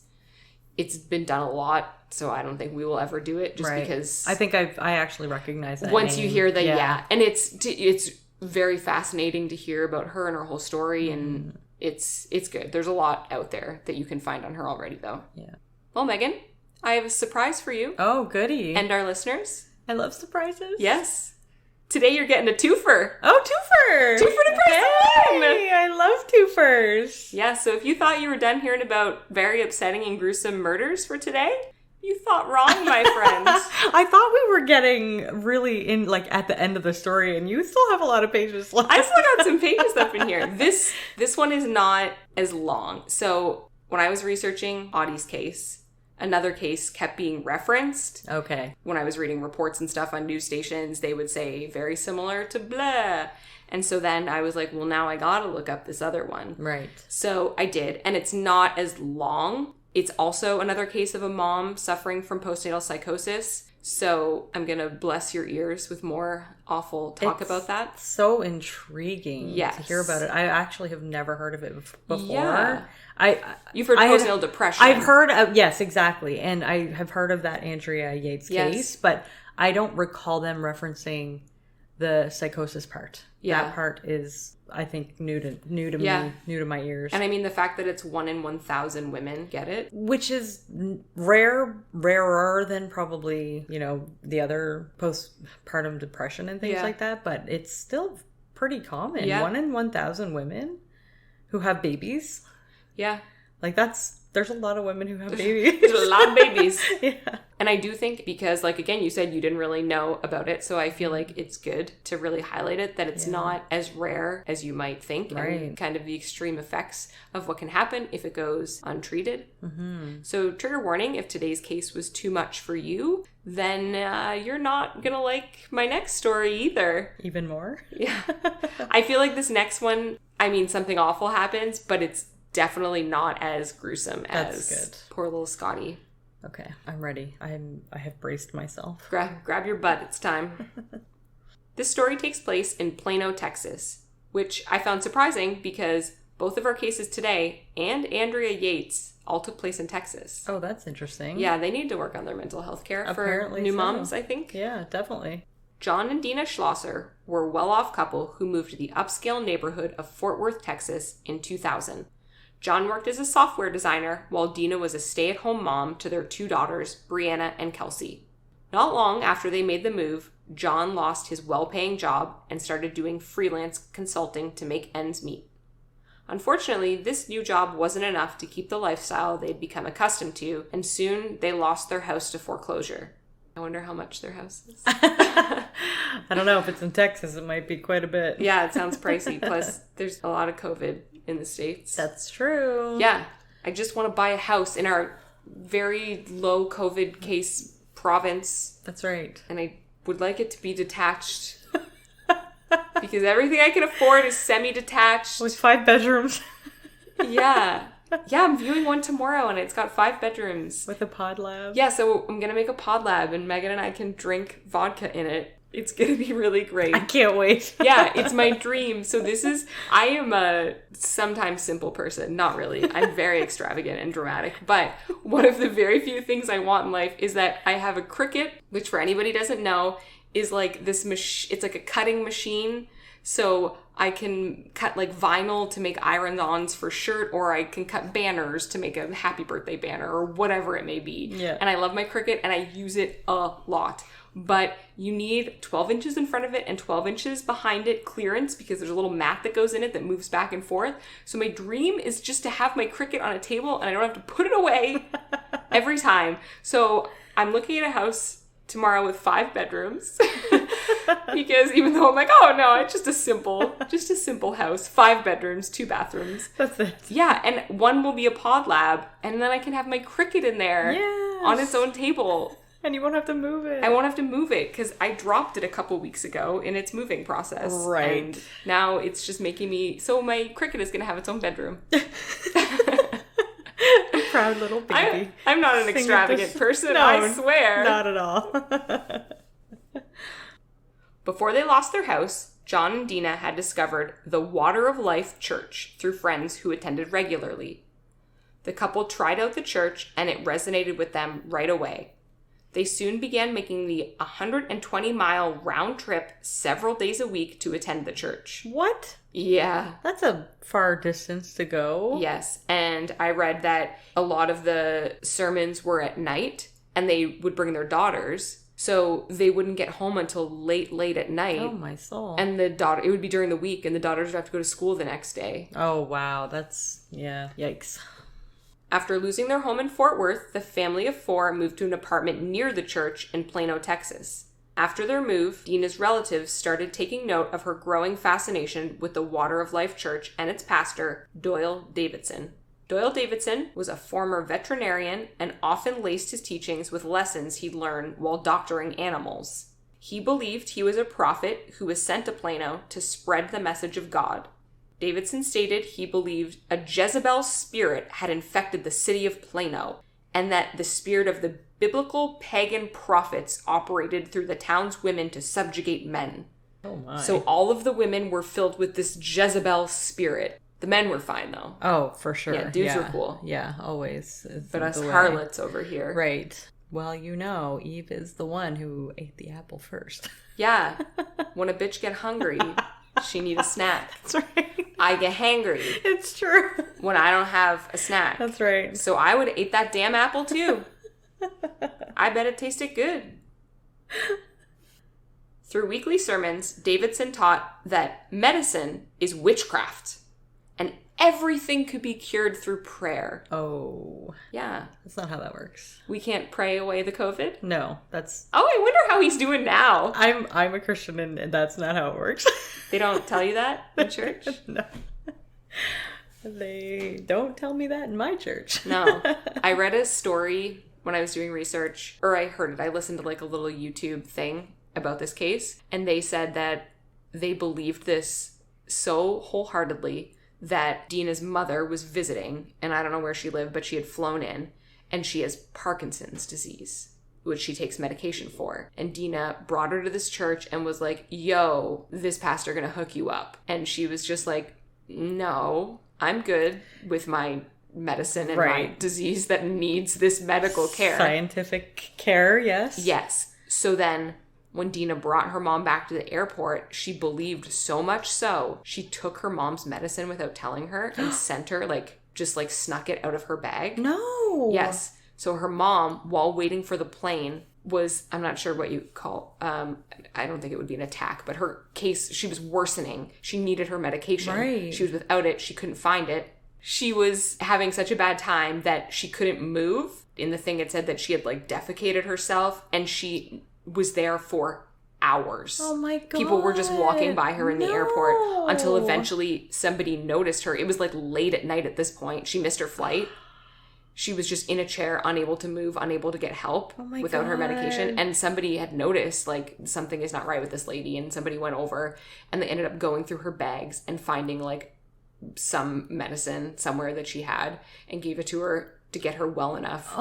It's been done a lot, so I don't think we will ever do it, just because... I think I actually recognize that once name. you hear that, yeah. And it's very fascinating to hear about her and her whole story, and it's good. There's a lot out there that you can find on her already, though. Yeah. Well, Megan, I have a surprise for you. Oh, goody. And our listeners. I love surprises. Yes. Today you're getting a twofer. Oh, twofer! Twofer to press one! Hey, I love twofers. Yeah, so if you thought you were done hearing about very upsetting and gruesome murders for today, you thought wrong, my friends. I thought we were getting really in, like, at the end of the story, and you still have a lot of pages left. I still got some pages up in here. This one is not as long. So when I was researching Otty's case, another case kept being referenced. Okay. When I was reading reports and stuff on news stations, they would say very similar to blah. And so then I was like, well, now I gotta look up this other one. Right. So I did, and it's not as long. It's also another case of a mom suffering from postnatal psychosis. So I'm gonna bless your ears with more awful talk about that. So intriguing to hear about it. I actually have never heard of it before. Yeah. You've heard postnatal depression. I've heard of, yes, exactly. And I have heard of that Andrea Yates case, but I don't recall them referencing the psychosis part. Yeah. That part is, I think, new to me, new to my ears. And I mean, the fact that it's 1 in 1,000 women get it. Which is rarer than probably, the other postpartum depression and things like that. But it's still pretty common. Yeah. 1 in 1,000 women who have babies. Yeah. Like, there's a lot of women who have babies. There's a lot of babies. Yeah. And I do think because, like, again, you said you didn't really know about it. So I feel like it's good to really highlight it, that it's not as rare as you might think. Right. And kind of the extreme effects of what can happen if it goes untreated. Mm-hmm. So trigger warning, if today's case was too much for you, then you're not going to like my next story either. Even more? Yeah. I feel like this next one, I mean, something awful happens, but it's definitely not as gruesome as poor little Scotty. Okay, I'm ready. I have braced myself. Grab your butt. It's time. This story takes place in Plano, Texas, which I found surprising because Both of our cases today and Andrea Yates all took place in Texas. Oh, that's interesting. Yeah, they need to work on their mental health care Apparently for new so. moms, I think. Yeah, definitely. John and Dena Schlosser were a well-off couple who moved to the upscale neighborhood of Fort Worth, Texas in 2000. John worked as a software designer while Dena was a stay-at-home mom to their 2 daughters, Brianna and Kelsey. Not long after they made the move, John lost his well-paying job and started doing freelance consulting to make ends meet. Unfortunately, this new job wasn't enough to keep the lifestyle they'd become accustomed to, and soon they lost their house to foreclosure. I wonder how much their house is. I don't know. If it's in Texas, it might be quite a bit. Yeah, it sounds pricey. Plus, there's a lot of COVID in the States. That's true. Yeah. I just want to buy a house in our very low COVID case province. That's right. And I would like it to be detached. Because everything I can afford is semi-detached. With 5 bedrooms. Yeah. Yeah, I'm viewing one tomorrow and it's got 5 bedrooms. With a pod lab. Yeah, so I'm going to make a pod lab and Megan and I can drink vodka in it. It's going to be really great. I can't wait. Yeah, it's my dream. So I am a sometimes simple person. Not really. I'm very extravagant and dramatic. But one of the very few things I want in life is that I have a Cricut, which for anybody who doesn't know, is like this it's like a cutting machine. So I can cut like vinyl to make iron-ons for shirt, or I can cut banners to make a happy birthday banner or whatever it may be. Yeah. And I love my Cricut and I use it a lot. But you need 12 inches in front of it and 12 inches behind it clearance because there's a little mat that goes in it that moves back and forth. So my dream is just to have my Cricut on a table and I don't have to put it away every time. So I'm looking at a house tomorrow with 5 bedrooms because even though I'm like, oh no, it's just a simple house, 5 bedrooms, 2 bathrooms. That's it. Yeah, and one will be a pod lab, and then I can have my Cricut in there on its own table. And you won't have to move it. I won't have to move it because I dropped it a couple weeks ago in its moving process. Right. And now it's just making me, so my Cricut is going to have its own bedroom. Proud little baby. I'm not an extravagant person, no, I swear. Not at all. Before they lost their house, John and Dena had discovered the Water of Life Church through friends who attended regularly. The couple tried out the church and it resonated with them right away. They soon began making the 120-mile round trip several days a week to attend the church. What? Yeah. That's a far distance to go. Yes, and I read that a lot of the sermons were at night, and they would bring their daughters, so they wouldn't get home until late at night. Oh, my soul. And it would be during the week, and the daughters would have to go to school the next day. Oh, wow. That's, yeah, yikes. After losing their home in Fort Worth, the family of 4 moved to an apartment near the church in Plano, Texas. After their move, Dena's relatives started taking note of her growing fascination with the Water of Life Church and its pastor, Doyle Davidson. Doyle Davidson was a former veterinarian and often laced his teachings with lessons he'd learned while doctoring animals. He believed he was a prophet who was sent to Plano to spread the message of God. Davidson stated he believed a Jezebel spirit had infected the city of Plano, and that the spirit of the biblical pagan prophets operated through the town's women to subjugate men. Oh my. So all of the women were filled with this Jezebel spirit. The men were fine, though. Oh, for sure. Yeah, dudes were cool. Yeah, always. But us harlots over here. Right. Well, you know, Eve is the one who ate the apple first. Yeah. When a bitch get hungry, she need a snack. That's right. I get hangry. It's true. When I don't have a snack. That's right. So I would have ate that damn apple too. I bet it tasted good. Through weekly sermons, Davidson taught that medicine is witchcraft and everything could be cured through prayer. Oh. Yeah. That's not how that works. We can't pray away the COVID? No, that's... Oh, I wonder how he's doing now. I'm a Christian and that's not how it works. They don't tell you that in church? No. They don't tell me that in my church. No. I read a story when I was doing research, or I heard it. I listened to like a little YouTube thing about this case, and they said that they believed this so wholeheartedly that Dena's mother was visiting, and I don't know where she lived, but she had flown in, and she has Parkinson's disease, which she takes medication for. And Dena brought her to this church and was like, yo, this pastor gonna hook you up. And she was just like, no, I'm good with my medicine and my disease that needs this medical care. Scientific care, yes. Yes. So then when Dena brought her mom back to the airport, she believed so much so, she took her mom's medicine without telling her and sent her, just snuck it out of her bag. No. Yes. So her mom, while waiting for the plane, was, I'm not sure what you call, I don't think it would be an attack, but her case, she was worsening. She needed her medication. Right. She was without it. She couldn't find it. She was having such a bad time that she couldn't move. In the thing, it said that she had defecated herself, and she was there for hours. Oh my God. People were just walking by her in the airport until eventually somebody noticed her. It was late at night at this point. She missed her flight. She was just in a chair, unable to move, unable to get help without her medication. And somebody had noticed, something is not right with this lady. And somebody went over and they ended up going through her bags and finding, some medicine somewhere that she had and gave it to her to get her well enough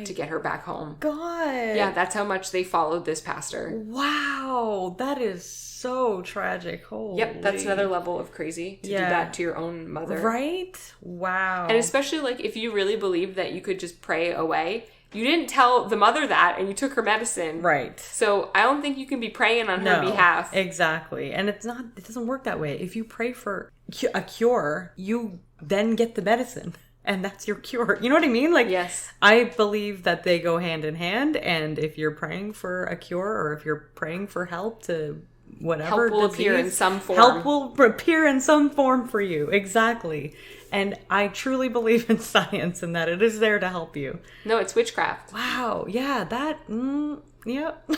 to get her back home. God. Yeah, that's how much they followed this pastor. Wow. That is so tragic. Holy. Yep, that's another level of crazy to do that to your own mother. Right? Wow. And especially if you really believed that you could just pray away, you didn't tell the mother that and you took her medicine. Right. So I don't think you can be praying on her behalf. Exactly. And it doesn't work that way. If you pray for a cure, you then get the medicine. And that's your cure. You know what I mean? Yes. I believe that they go hand in hand. And if you're praying for a cure or if you're praying for help to whatever help will disease, appear in some form. Help will appear in some form for you. Exactly. And I truly believe in science and that it is there to help you. No, it's witchcraft. Wow. Yeah, that... Yep.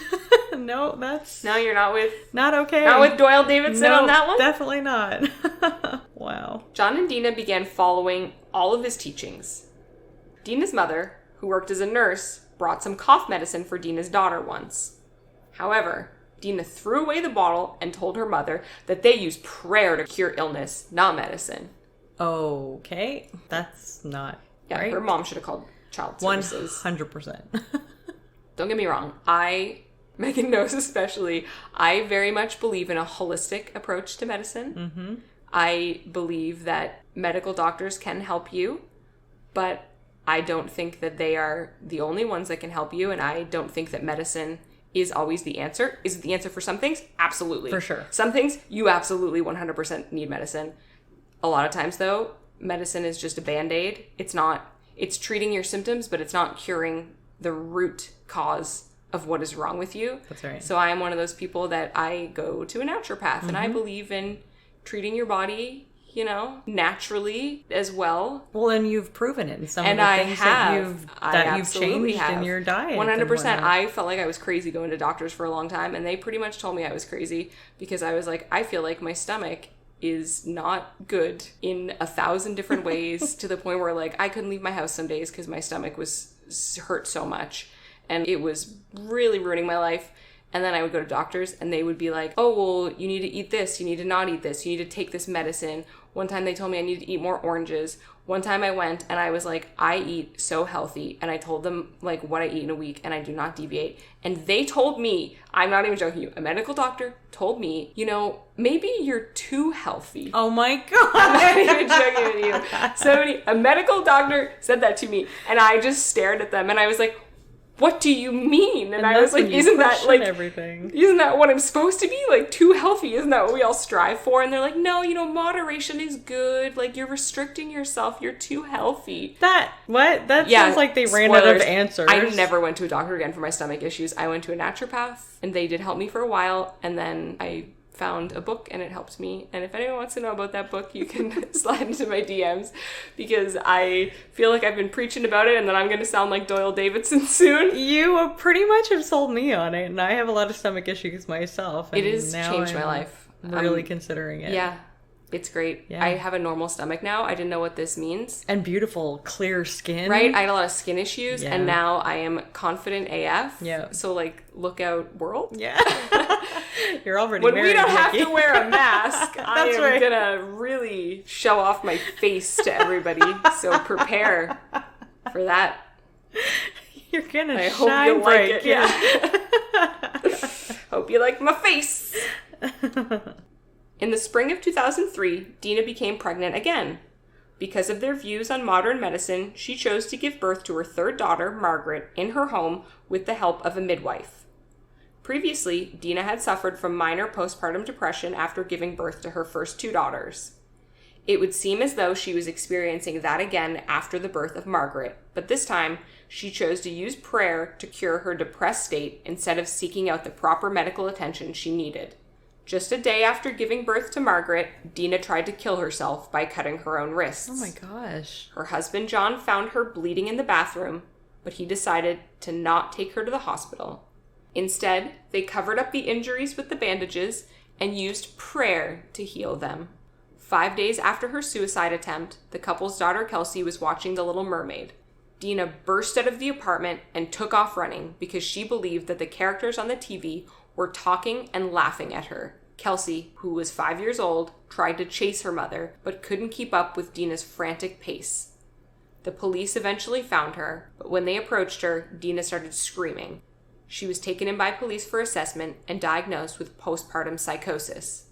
No, that's... No, you're not with... Not okay. Not with Doyle Davidson on that one? Definitely not. Wow. John and Dena began following all of his teachings. Dena's mother, who worked as a nurse, brought some cough medicine for Dena's daughter once. However, Dena threw away the bottle and told her mother that they use prayer to cure illness, not medicine. Okay. That's not right. Her mom should have called child services. 100%. Don't get me wrong. Megan knows especially, I very much believe in a holistic approach to medicine. Mm-hmm. I believe that medical doctors can help you, but I don't think that they are the only ones that can help you, and I don't think that medicine is always the answer. Is it the answer for some things? Absolutely. For sure. Some things, you absolutely 100% need medicine. A lot of times, though, medicine is just a Band-Aid. It's treating your symptoms, but it's not curing the root cause of what is wrong with you. That's right. So I am one of those people that I go to a naturopath, and I believe in treating your body, naturally as well. Well, and you've proven it in some of the things that you've changed in your diet. 100%. I felt like I was crazy going to doctors for a long time, and they pretty much told me I was crazy because I was like, I feel like my stomach is not good in 1,000 different ways to the point where I couldn't leave my house some days because my stomach was hurt so much and it was really ruining my life. And then I would go to doctors and they would be like, oh, well, you need to eat this, you need to not eat this, you need to take this medicine. One time they told me I needed to eat more oranges. One time I went and I was like, I eat so healthy. And I told them what I eat in a week and I do not deviate. And they told me, I'm not even joking you, a medical doctor told me, maybe you're too healthy. Oh my God. I'm not even joking with you. A medical doctor said that to me and I just stared at them and I was like, what do you mean? And I was like, isn't that everything? Isn't that what I'm supposed to be? Too healthy? Isn't that what we all strive for? And they're like, no, moderation is good. You're restricting yourself. You're too healthy. That sounds like they ran out of answers. I never went to a doctor again for my stomach issues. I went to a naturopath and they did help me for a while. And then I found a book and it helped me. And if anyone wants to know about that book, you can slide into my DMs because I feel like I've been preaching about it and then I'm going to sound like Doyle Davidson soon. You pretty much have sold me on it and I have a lot of stomach issues myself. And it has changed my life. Really considering it. Yeah. It's great. Yeah. I have a normal stomach now. I didn't know what this means. And beautiful, clear skin. Right? I had a lot of skin issues, and now I am confident AF. Yeah. So, look out, world. Yeah. You're already when married, we don't Nikki. have to wear a mask, I am going to really show off my face to everybody. So, prepare for that. You're going to I shine hope you bright. like it. Yeah. Hope you like my face. In the spring of 2003, Dena became pregnant again. Because of their views on modern medicine, she chose to give birth to her third daughter, Margaret, in her home with the help of a midwife. Previously, Dena had suffered from minor postpartum depression after giving birth to her first two daughters. It would seem as though she was experiencing that again after the birth of Margaret, but this time she chose to use prayer to cure her depressed state instead of seeking out the proper medical attention she needed. Just a day after giving birth to Margaret, Dena tried to kill herself by cutting her own wrists. Oh my gosh. Her husband John found her bleeding in the bathroom, but he decided to not take her to the hospital. Instead, they covered up the injuries with the bandages and used prayer to heal them. 5 days after her suicide attempt, the couple's daughter Kelsey was watching The Little Mermaid. Dena burst out of the apartment and took off running because she believed that the characters on the TV were talking and laughing at her. Kelsey, who was 5 years old, tried to chase her mother, but couldn't keep up with Dena's frantic pace. The police eventually found her, but when they approached her, Dena started screaming. She was taken in by police for assessment and diagnosed with postpartum psychosis.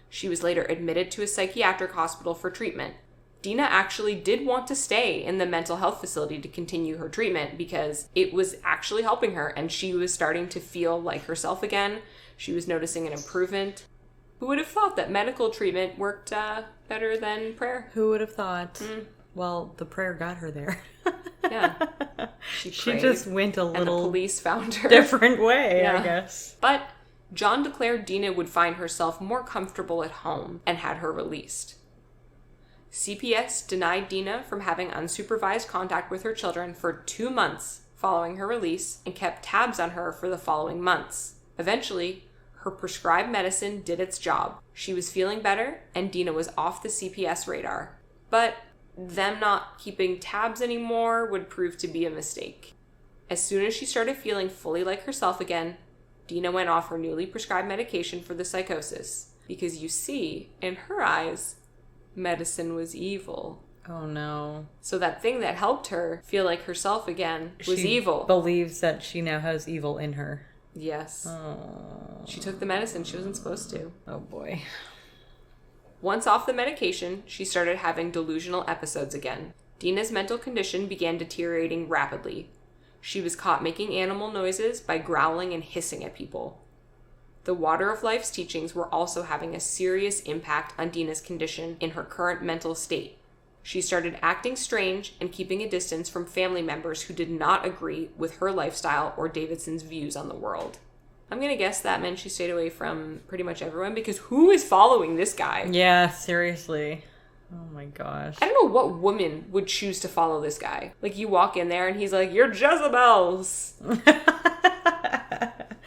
She was later admitted to a psychiatric hospital for treatment. Dena actually did want to stay in the mental health facility to continue her treatment because it was actually helping her and she was starting to feel like herself again. She was noticing an improvement. Who would have thought that medical treatment worked better than prayer? Who would have thought? Well, the prayer got her there. Yeah. She just went a little and the police found her. different way, I guess. But John declared Dena would find herself more comfortable at home and had her released. CPS denied Dena from having unsupervised contact with her children for 2 months following her release and kept tabs on her for the following months. Eventually, her prescribed medicine did its job. She was feeling better and Dena was off the CPS radar. But them not keeping tabs anymore would prove to be a mistake. As soon as she started feeling fully like herself again, Dena went off her newly prescribed medication for the psychosis. Because you see, in her eyes, medicine was evil. Oh no. So that thing that helped her feel like herself again was evil. She believes that she now has evil in her. Yes. Oh. She took the medicine she wasn't supposed to. Oh boy. Once off the medication, she started having delusional episodes again. Dena's mental condition began deteriorating rapidly. She was caught making animal noises by growling and hissing at people. The Water of Life's teachings were also having a serious impact on Dena's condition in her current mental state. She started acting strange and keeping a distance from family members who did not agree with her lifestyle or Davidson's views on the world. I'm going to guess that meant she stayed away from pretty much everyone because who is following this guy? Yeah, seriously. Oh my gosh. I don't know what woman would choose to follow this guy. Like, you walk in there and he's like, "You're Jezebel's."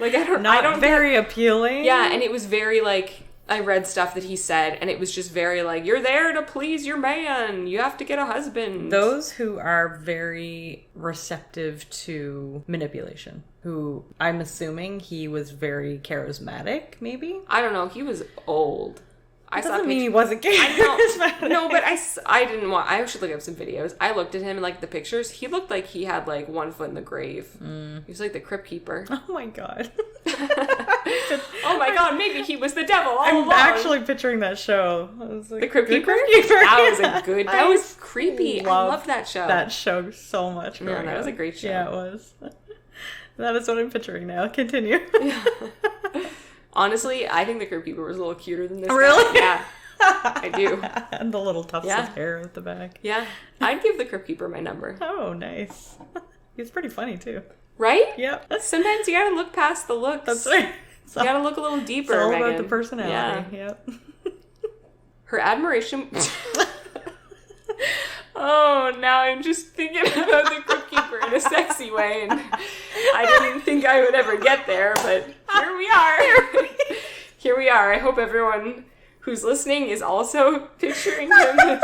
Like, I don't very appealing. Yeah, and it was very like, I read stuff that he said and it was just very like, "You're there to please your man. You have to get a husband." Those who are very receptive to manipulation, who I'm assuming he was very charismatic, maybe? I don't know. He was old. That doesn't mean he wasn't charismatic. No, but I didn't want... I should look up some videos. I looked at him and, like, the pictures. He looked like he had, like, 1 foot in the grave. He was like the Crypt keeper. Oh, my God. Oh, my God. Maybe he was the devil all I'm along. actually picturing that show. I was like, the Crypt keeper? That was creepy. I love that show. That show so much. Yeah, that was a great show. Yeah, it was. That is what I'm picturing now. Continue. Yeah. Honestly, I think the Crypt keeper was a little cuter than this Really? guy. Yeah, I do. And the little tufts of hair at the back. Yeah, I'd give the Crypt keeper my number. Oh, nice. He's pretty funny, too. Right? Yep. Sometimes you gotta look past the looks. That's right. You gotta look a little deeper, It's all Megan. about the personality. Yeah. Yep. Her admiration... Oh, now I'm just thinking about the Crypt keeper in a sexy way, and I didn't think I would ever get there, but here we are. Here we are. I hope everyone who's listening is also picturing him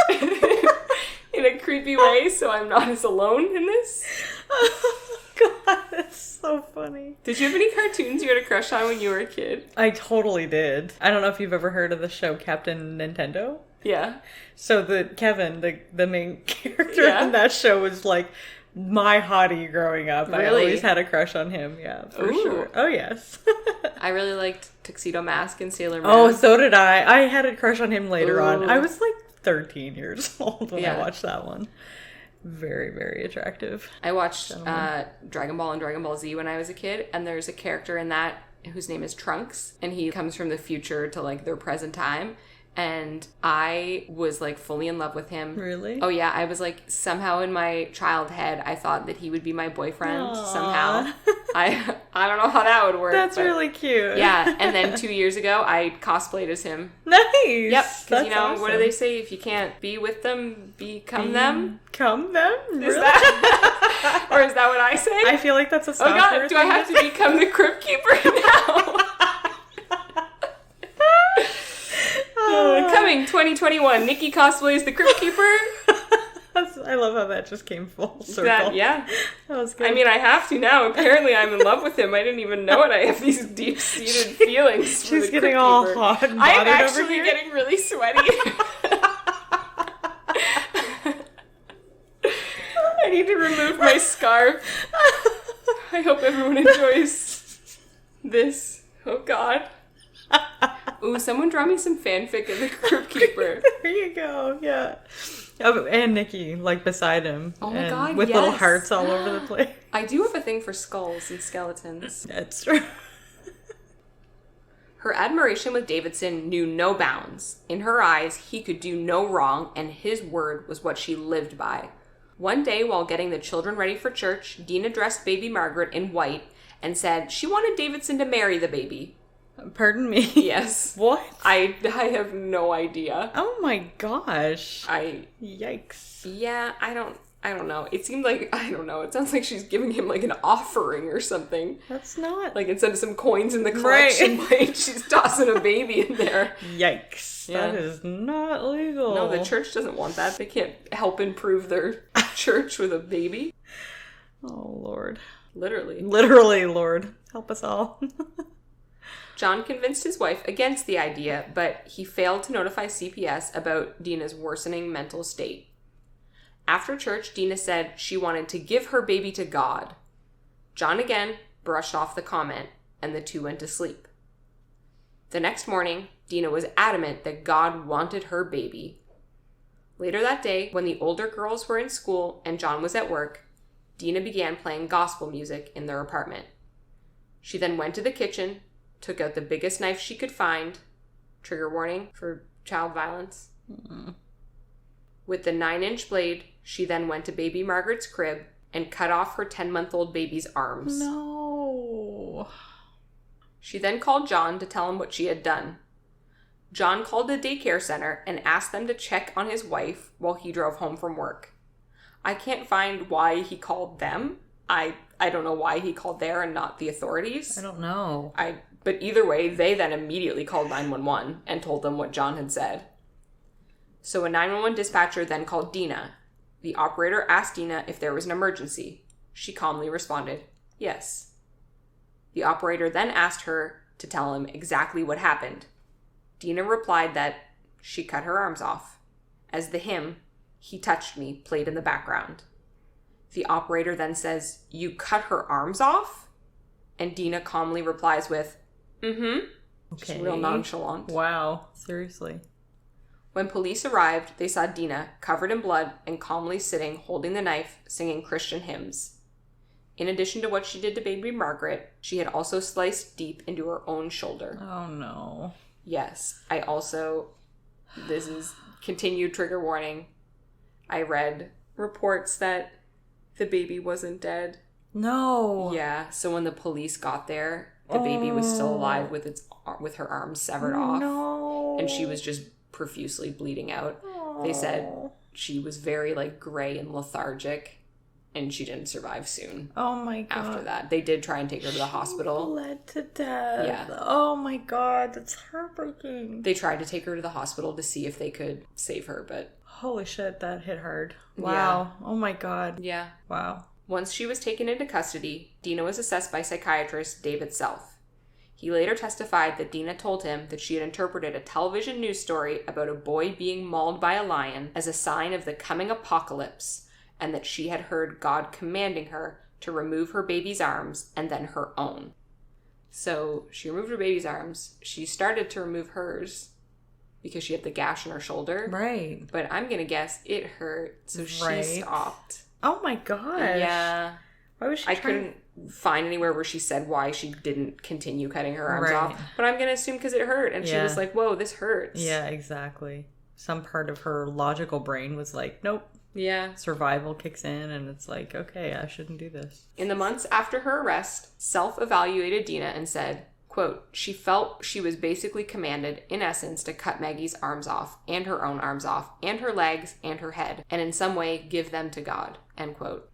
in a creepy way, so I'm not as alone in this. Oh, God, that's so funny. Did you have any cartoons you had a crush on when you were a kid? I totally did. I don't know if you've ever heard of the show Captain Nintendo. Yeah. So Kevin, the main character in that show, was like my hottie growing up. Really? I always had a crush on him. Yeah, for sure. Oh, yes. I really liked Tuxedo Mask and Sailor Moon. Oh, so did I. I had a crush on him later on. I was like 13 years old when Yeah. I watched that one. Very, very attractive. I watched Dragon Ball and Dragon Ball Z when I was a kid, and there's a character in that whose name is Trunks, and he comes from the future to like their present time. And I was like fully in love with him. Really? Oh yeah, I was like somehow in my child head I thought that he would be my boyfriend. Aww. Somehow. I don't know how that would work. That's really cute. Yeah, and then 2 years ago I cosplayed as him. Nice. Yep, because That's what do they say? If you can't be with them, become them. Become them? Is that, or is that what I say? I feel like that's a Oh God, do I have to become the Crypt Keeper now? Coming 2021, Nikki cosplays the Crypt Keeper. I love how that just came full circle. Yeah. That was good. I mean, I have to now. Apparently, I'm in love with him. I didn't even know it. I have these deep-seated feelings. She's getting all hot and bothered I'm actually over here. getting really sweaty. I need to remove my scarf. I hope everyone enjoys this. Oh God. Ooh, someone draw me some fanfic of the Crypt Keeper. There you go. Yeah. Oh, and Nikki, like beside him. Oh my God, with yes. little hearts all over the place. I do have a thing for skulls and skeletons. That's true. Her admiration with Davidson knew no bounds. In her eyes, he could do no wrong, and his word was what she lived by. One day, while getting the children ready for church, Dena dressed baby Margaret in white and said she wanted Davidson to marry the baby. Pardon me? Yes. What? I have no idea. Oh my gosh. Yikes. Yikes. Yeah, I don't know. It seemed like, I don't know, it sounds like she's giving him like an offering or something. That's not... Like instead of some coins in the collection plate, she's tossing a baby in there. Yikes. Yeah. That is not legal. No, the church doesn't want that. They can't help improve their church with a baby. Oh, Lord. Literally. Literally, Lord. Help us all. John convinced his wife against the idea, but he failed to notify CPS about Dena's worsening mental state. After church, Dena said she wanted to give her baby to God. John again brushed off the comment, and the two went to sleep. The next morning, Dena was adamant that God wanted her baby. Later that day, when the older girls were in school and John was at work, Dena began playing gospel music in their apartment. She then went to the kitchen, took out the biggest knife she could find, trigger warning for child violence. With the 9-inch blade, she then went to baby Margaret's crib and cut off her 10-month-old baby's arms. No. She then called John to tell him what she had done. John called the daycare center and asked them to check on his wife while he drove home from work. I can't find why he called them. I don't know why he called there and not the authorities. I don't know. But either way, they then immediately called 911 and told them what John had said. So a 911 dispatcher then called Dena. The operator asked Dena if there was an emergency. She calmly responded, yes. The operator then asked her to tell him exactly what happened. Dena replied that she cut her arms off, as the hymn, "He Touched Me," played in the background. The operator then says, "You cut her arms off?" And Dena calmly replies with, mm-hmm. Okay. Just real nonchalant. Wow. Seriously. When police arrived, they saw Dena covered in blood and calmly sitting, holding the knife, singing Christian hymns. In addition to what she did to baby Margaret, she had also sliced deep into her own shoulder. Oh, no. Yes. This is continued trigger warning. I read reports that the baby wasn't dead. No. Yeah, so when the police got there, the baby was still alive with her arms severed off. No. And she was just profusely bleeding out. They said she was very gray and lethargic, and she didn't survive soon. Oh my God. After that, they did try and take her to the hospital. Bled to death. Yeah. Oh my God, that's heartbreaking. They tried to take her to the hospital to see if they could save her, but holy shit, that hit hard. Wow. Yeah. Oh my God. Yeah. Wow. Once she was taken into custody, Dena was assessed by psychiatrist David Self. He later testified that Dena told him that she had interpreted a television news story about a boy being mauled by a lion as a sign of the coming apocalypse, and that she had heard God commanding her to remove her baby's arms and then her own. So she removed her baby's arms. She started to remove hers, because she had the gash in her shoulder. Right. But I'm going to guess it hurt, so she stopped. Oh my gosh. Yeah. Why was she I couldn't find anywhere where she said why she didn't continue cutting her arms off. But I'm going to assume because it hurt. And she was like, whoa, this hurts. Yeah, exactly. Some part of her logical brain was like, nope. Yeah. Survival kicks in and it's like, okay, I shouldn't do this. In the months after her arrest, self-evaluated Dena and said, quote, she felt she was basically commanded, in essence, to cut Maggie's arms off, and her own arms off, and her legs, and her head, and in some way give them to God, end quote.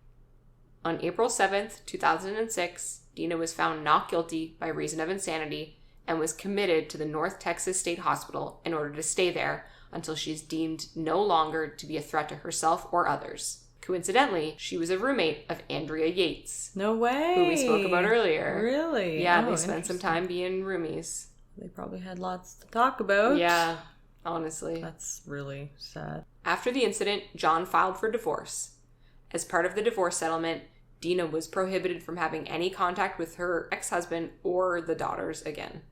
On April 7th, 2006, Dena was found not guilty by reason of insanity and was committed to the North Texas State Hospital in order to stay there until she is deemed no longer to be a threat to herself or others. Coincidentally, she was a roommate of Andrea Yates. No way. Who we spoke about earlier. Really? Yeah, they spent some time being roomies. They probably had lots to talk about. Yeah, honestly. That's really sad. After the incident, John filed for divorce. As part of the divorce settlement, Dena was prohibited from having any contact with her ex-husband or the daughters again.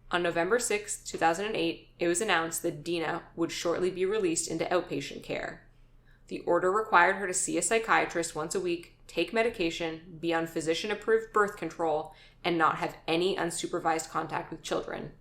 On November 6, 2008, it was announced that Dena would shortly be released into outpatient care. The order required her to see a psychiatrist once a week, take medication, be on physician-approved birth control, and not have any unsupervised contact with children.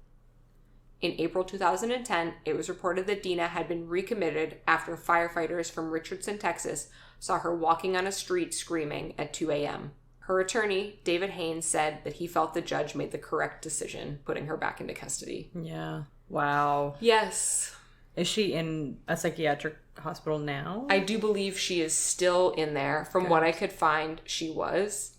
In April 2010, it was reported that Dena had been recommitted after firefighters from Richardson, Texas, saw her walking on a street screaming at 2 a.m. Her attorney, David Haynes, said that he felt the judge made the correct decision, putting her back into custody. Yeah. Wow. Yes. Is she in a psychiatric hospital now? I do believe she is still in there. From what I could find, she was.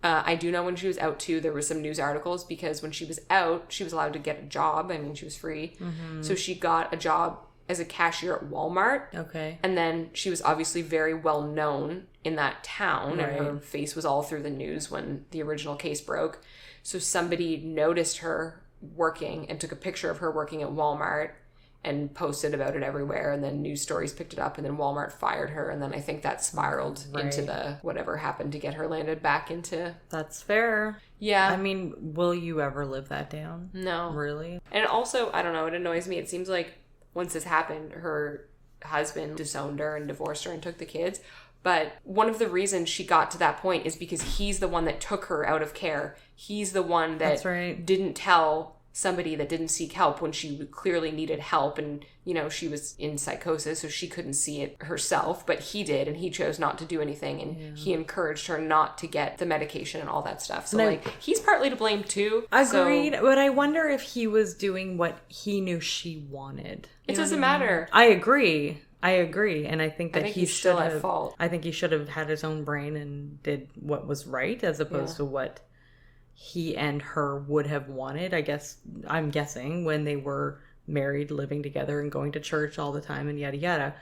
I do know when she was out, too, there were some news articles because when she was out, she was allowed to get a job. I mean, she was free. Mm-hmm. So she got a job as a cashier at Walmart. Okay. And then she was obviously very well known in that town. Right. And her face was all through the news when the original case broke. So somebody noticed her working and took a picture of her working at Walmart and posted about it everywhere, and then news stories picked it up, and then Walmart fired her, and then I think that spiraled into the whatever happened to get her landed back into... That's fair. Yeah. I mean, will you ever live that down? No. Really? And also, I don't know, it annoys me. It seems like once this happened, her husband disowned her and divorced her and took the kids. But one of the reasons she got to that point is because he's the one that took her out of care. He's the one that didn't tell somebody that didn't seek help when she clearly needed help, and you know, she was in psychosis, so she couldn't see it herself, but he did, and he chose not to do anything, and he encouraged her not to get the medication and all that stuff. So like, he's partly to blame too. Agreed. But I wonder if he was doing what he knew she wanted. It doesn't matter. I agree, and I think that he's still at fault. I think he should have had his own brain and did what was right as opposed to what he and her would have wanted. I'm guessing when they were married, living together and going to church all the time and yada yada,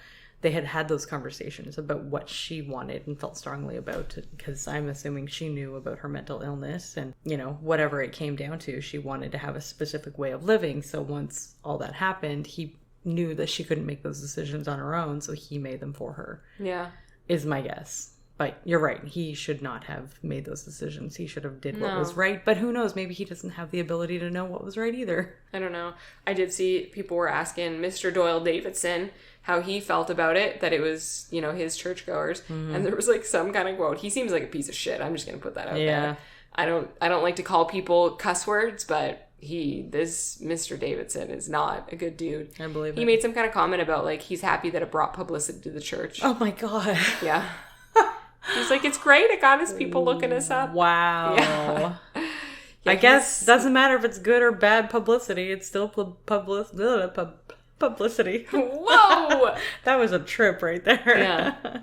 they had those conversations about what she wanted and felt strongly about, because I'm assuming she knew about her mental illness, and you know, whatever it came down to, she wanted to have a specific way of living. So once all that happened, he knew that she couldn't make those decisions on her own, so he made them for her. Yeah, is my guess. But you're right. He should not have made those decisions. He should have did what was right. But who knows? Maybe he doesn't have the ability to know what was right either. I don't know. I did see people were asking Mr. Doyle Davidson how he felt about it, that it was, you know, his churchgoers. Mm-hmm. And there was like some kind of quote. He seems like a piece of shit. I'm just going to put that out there. I don't like to call people cuss words, but this Mr. Davidson is not a good dude. I believe it. He made some kind of comment about like, he's happy that it brought publicity to the church. Oh my God. Yeah. He's like, it's great. It got his people looking us up. Wow. Yeah. I guess doesn't matter if it's good or bad publicity. It's still publicity. Whoa! That was a trip right there. Yeah.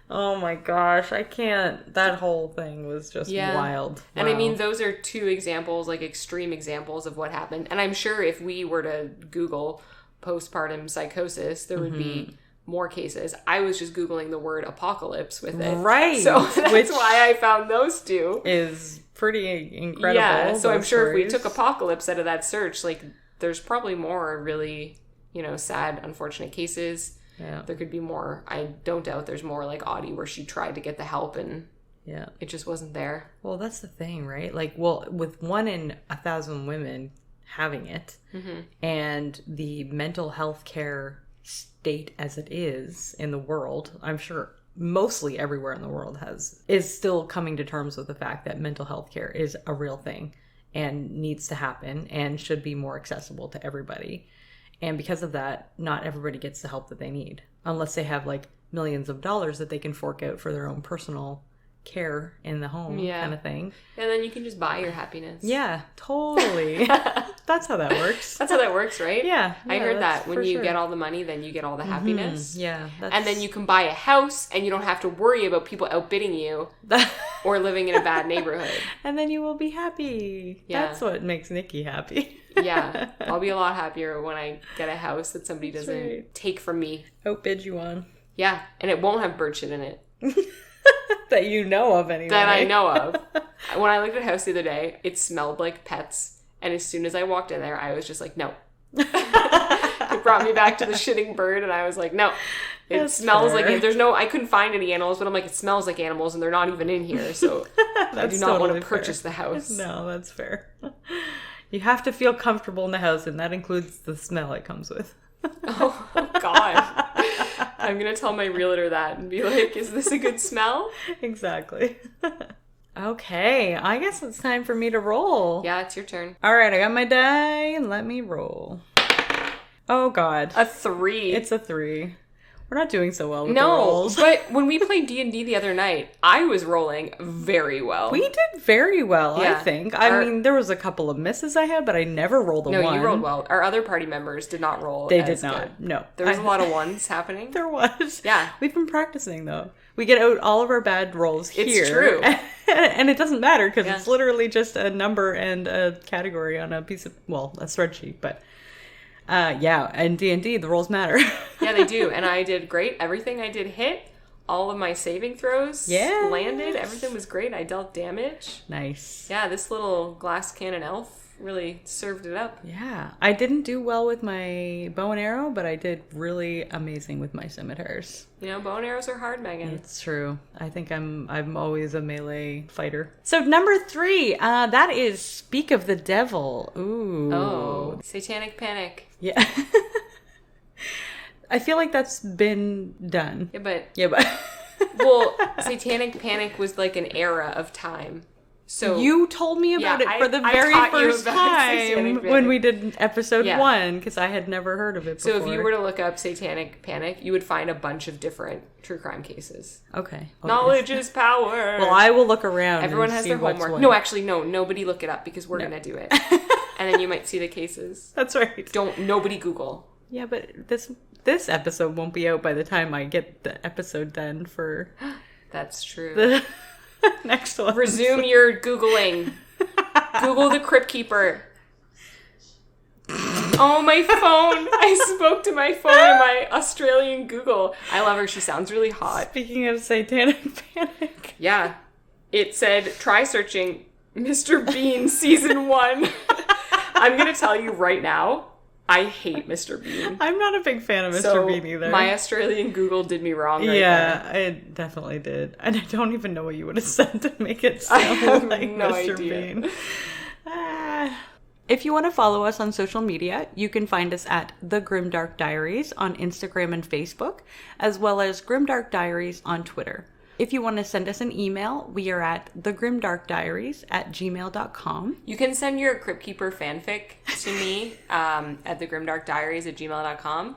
Oh my gosh. I can't. That whole thing was just wild. Wow. And I mean, those are two examples, like extreme examples of what happened. And I'm sure if we were to Google postpartum psychosis, there would be more cases. I was just Googling the word apocalypse with it. Right. So that's why I found those two. Is pretty incredible. Yeah. So I'm sure if we took apocalypse out of that search, like there's probably more really, you know, sad, unfortunate cases. Yeah. There could be more. I don't doubt there's more like Otty where she tried to get the help and it just wasn't there. Well, that's the thing, right? Like, well, with 1 in 1,000 women having it. And the mental health care state as it is in the world, I'm sure mostly everywhere in the world is still coming to terms with the fact that mental health care is a real thing and needs to happen and should be more accessible to everybody. And because of that, not everybody gets the help that they need unless they have like millions of dollars that they can fork out for their own personal care in the home kind of thing. And then you can just buy your happiness. Yeah, totally. That's how that works. That's how that works, right? Yeah. I heard that when you get all the money, then you get all the happiness. Yeah. And then you can buy a house and you don't have to worry about people outbidding you or living in a bad neighborhood. And then you will be happy. Yeah. That's what makes Nikki happy. Yeah. I'll be a lot happier when I get a house that somebody doesn't take from me. Outbid you on. Yeah. And it won't have bird shit in it. That you know of anyway. That I know of. When I looked at a house the other day, it smelled like pets. And as soon as I walked in there, I was just like, no. It brought me back to the shitting bird, and I was like, no. It smells like I couldn't find any animals, but I'm like, it smells like animals, and they're not even in here. So I do not want to purchase the house. No, that's fair. You have to feel comfortable in the house, and that includes the smell it comes with. Oh, God. I'm going to tell my realtor that and be like, is this a good smell? Exactly. Okay, I guess it's time for me to roll. Yeah, it's your turn. All right, I got my die and let me roll. Oh, God. A 3. It's a 3. We're not doing so well with the rolls. But when we played D&D the other night, I was rolling very well. We did very well, I think. I mean, there was a couple of misses I had, but I never rolled a 1. No, you rolled well. Our other party members did not roll They as did not. good. No. There was a lot of 1s happening. There was. Yeah. We've been practicing, though. We get out all of our bad rolls here. It's true. And it doesn't matter because it's literally just a number and a category on a piece of, a spreadsheet, but... and D&D, the rolls matter. Yeah, they do. And I did great. Everything I did hit. All of my saving throws landed. Everything was great. I dealt damage. Nice. Yeah, this little glass cannon elf really served it up. Yeah. I didn't do well with my bow and arrow, but I did really amazing with my scimitars. You know, bow and arrows are hard, Megan. It's true. I think I'm always a melee fighter. So number 3, that is Speak of the Devil. Ooh. Oh, Satanic Panic. Yeah. I feel like that's been done. Yeah, but... Well, Satanic Panic was like an era of time. So you told me about it for the very first time when we did episode 1, because I had never heard of it before. So if you were to look up Satanic Panic, you would find a bunch of different true crime cases. Okay. Knowledge is power. Well, I will look around. Everyone has their homework. No, actually, no. Nobody look it up because we're going to do it. And then you might see the cases. That's right. Nobody Google. Yeah, but this episode won't be out by the time I get the episode done for... That's true. The next one. Resume your Googling. Google the Crypt Keeper. Oh, my phone. I spoke to my phone in my Australian Google. I love her. She sounds really hot. Speaking of Satanic Panic. Yeah. It said, try searching Mr. Bean Season 1. I'm going to tell you right now, I hate Mr. Bean. I'm not a big fan of Mr. Bean either. My Australian Google did me wrong right there. It definitely did. And I don't even know what you would have said to make it sound like Mr. Bean. If you want to follow us on social media, you can find us at The Grimdark Diaries on Instagram and Facebook, as well as Grimdark Diaries on Twitter. If you want to send us an email, we are at thegrimdarkdiaries@gmail.com. You can send your Crypt Keeper fanfic to me at thegrimdarkdiaries@gmail.com.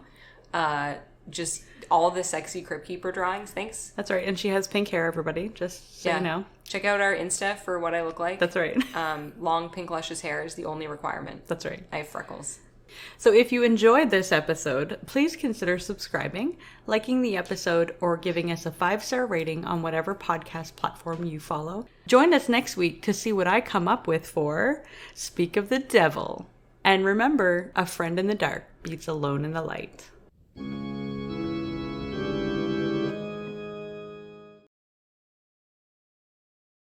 Just all the sexy Crypt Keeper drawings, thanks. That's right, and she has pink hair, everybody, just so you know. Check out our Insta for what I look like. That's right. Long, pink, luscious hair is the only requirement. That's right. I have freckles. So if you enjoyed this episode, please consider subscribing, liking the episode, or giving us a 5-star rating on whatever podcast platform you follow. Join us next week to see what I come up with for Speak of the Devil. And remember, a friend in the dark beats alone in the light.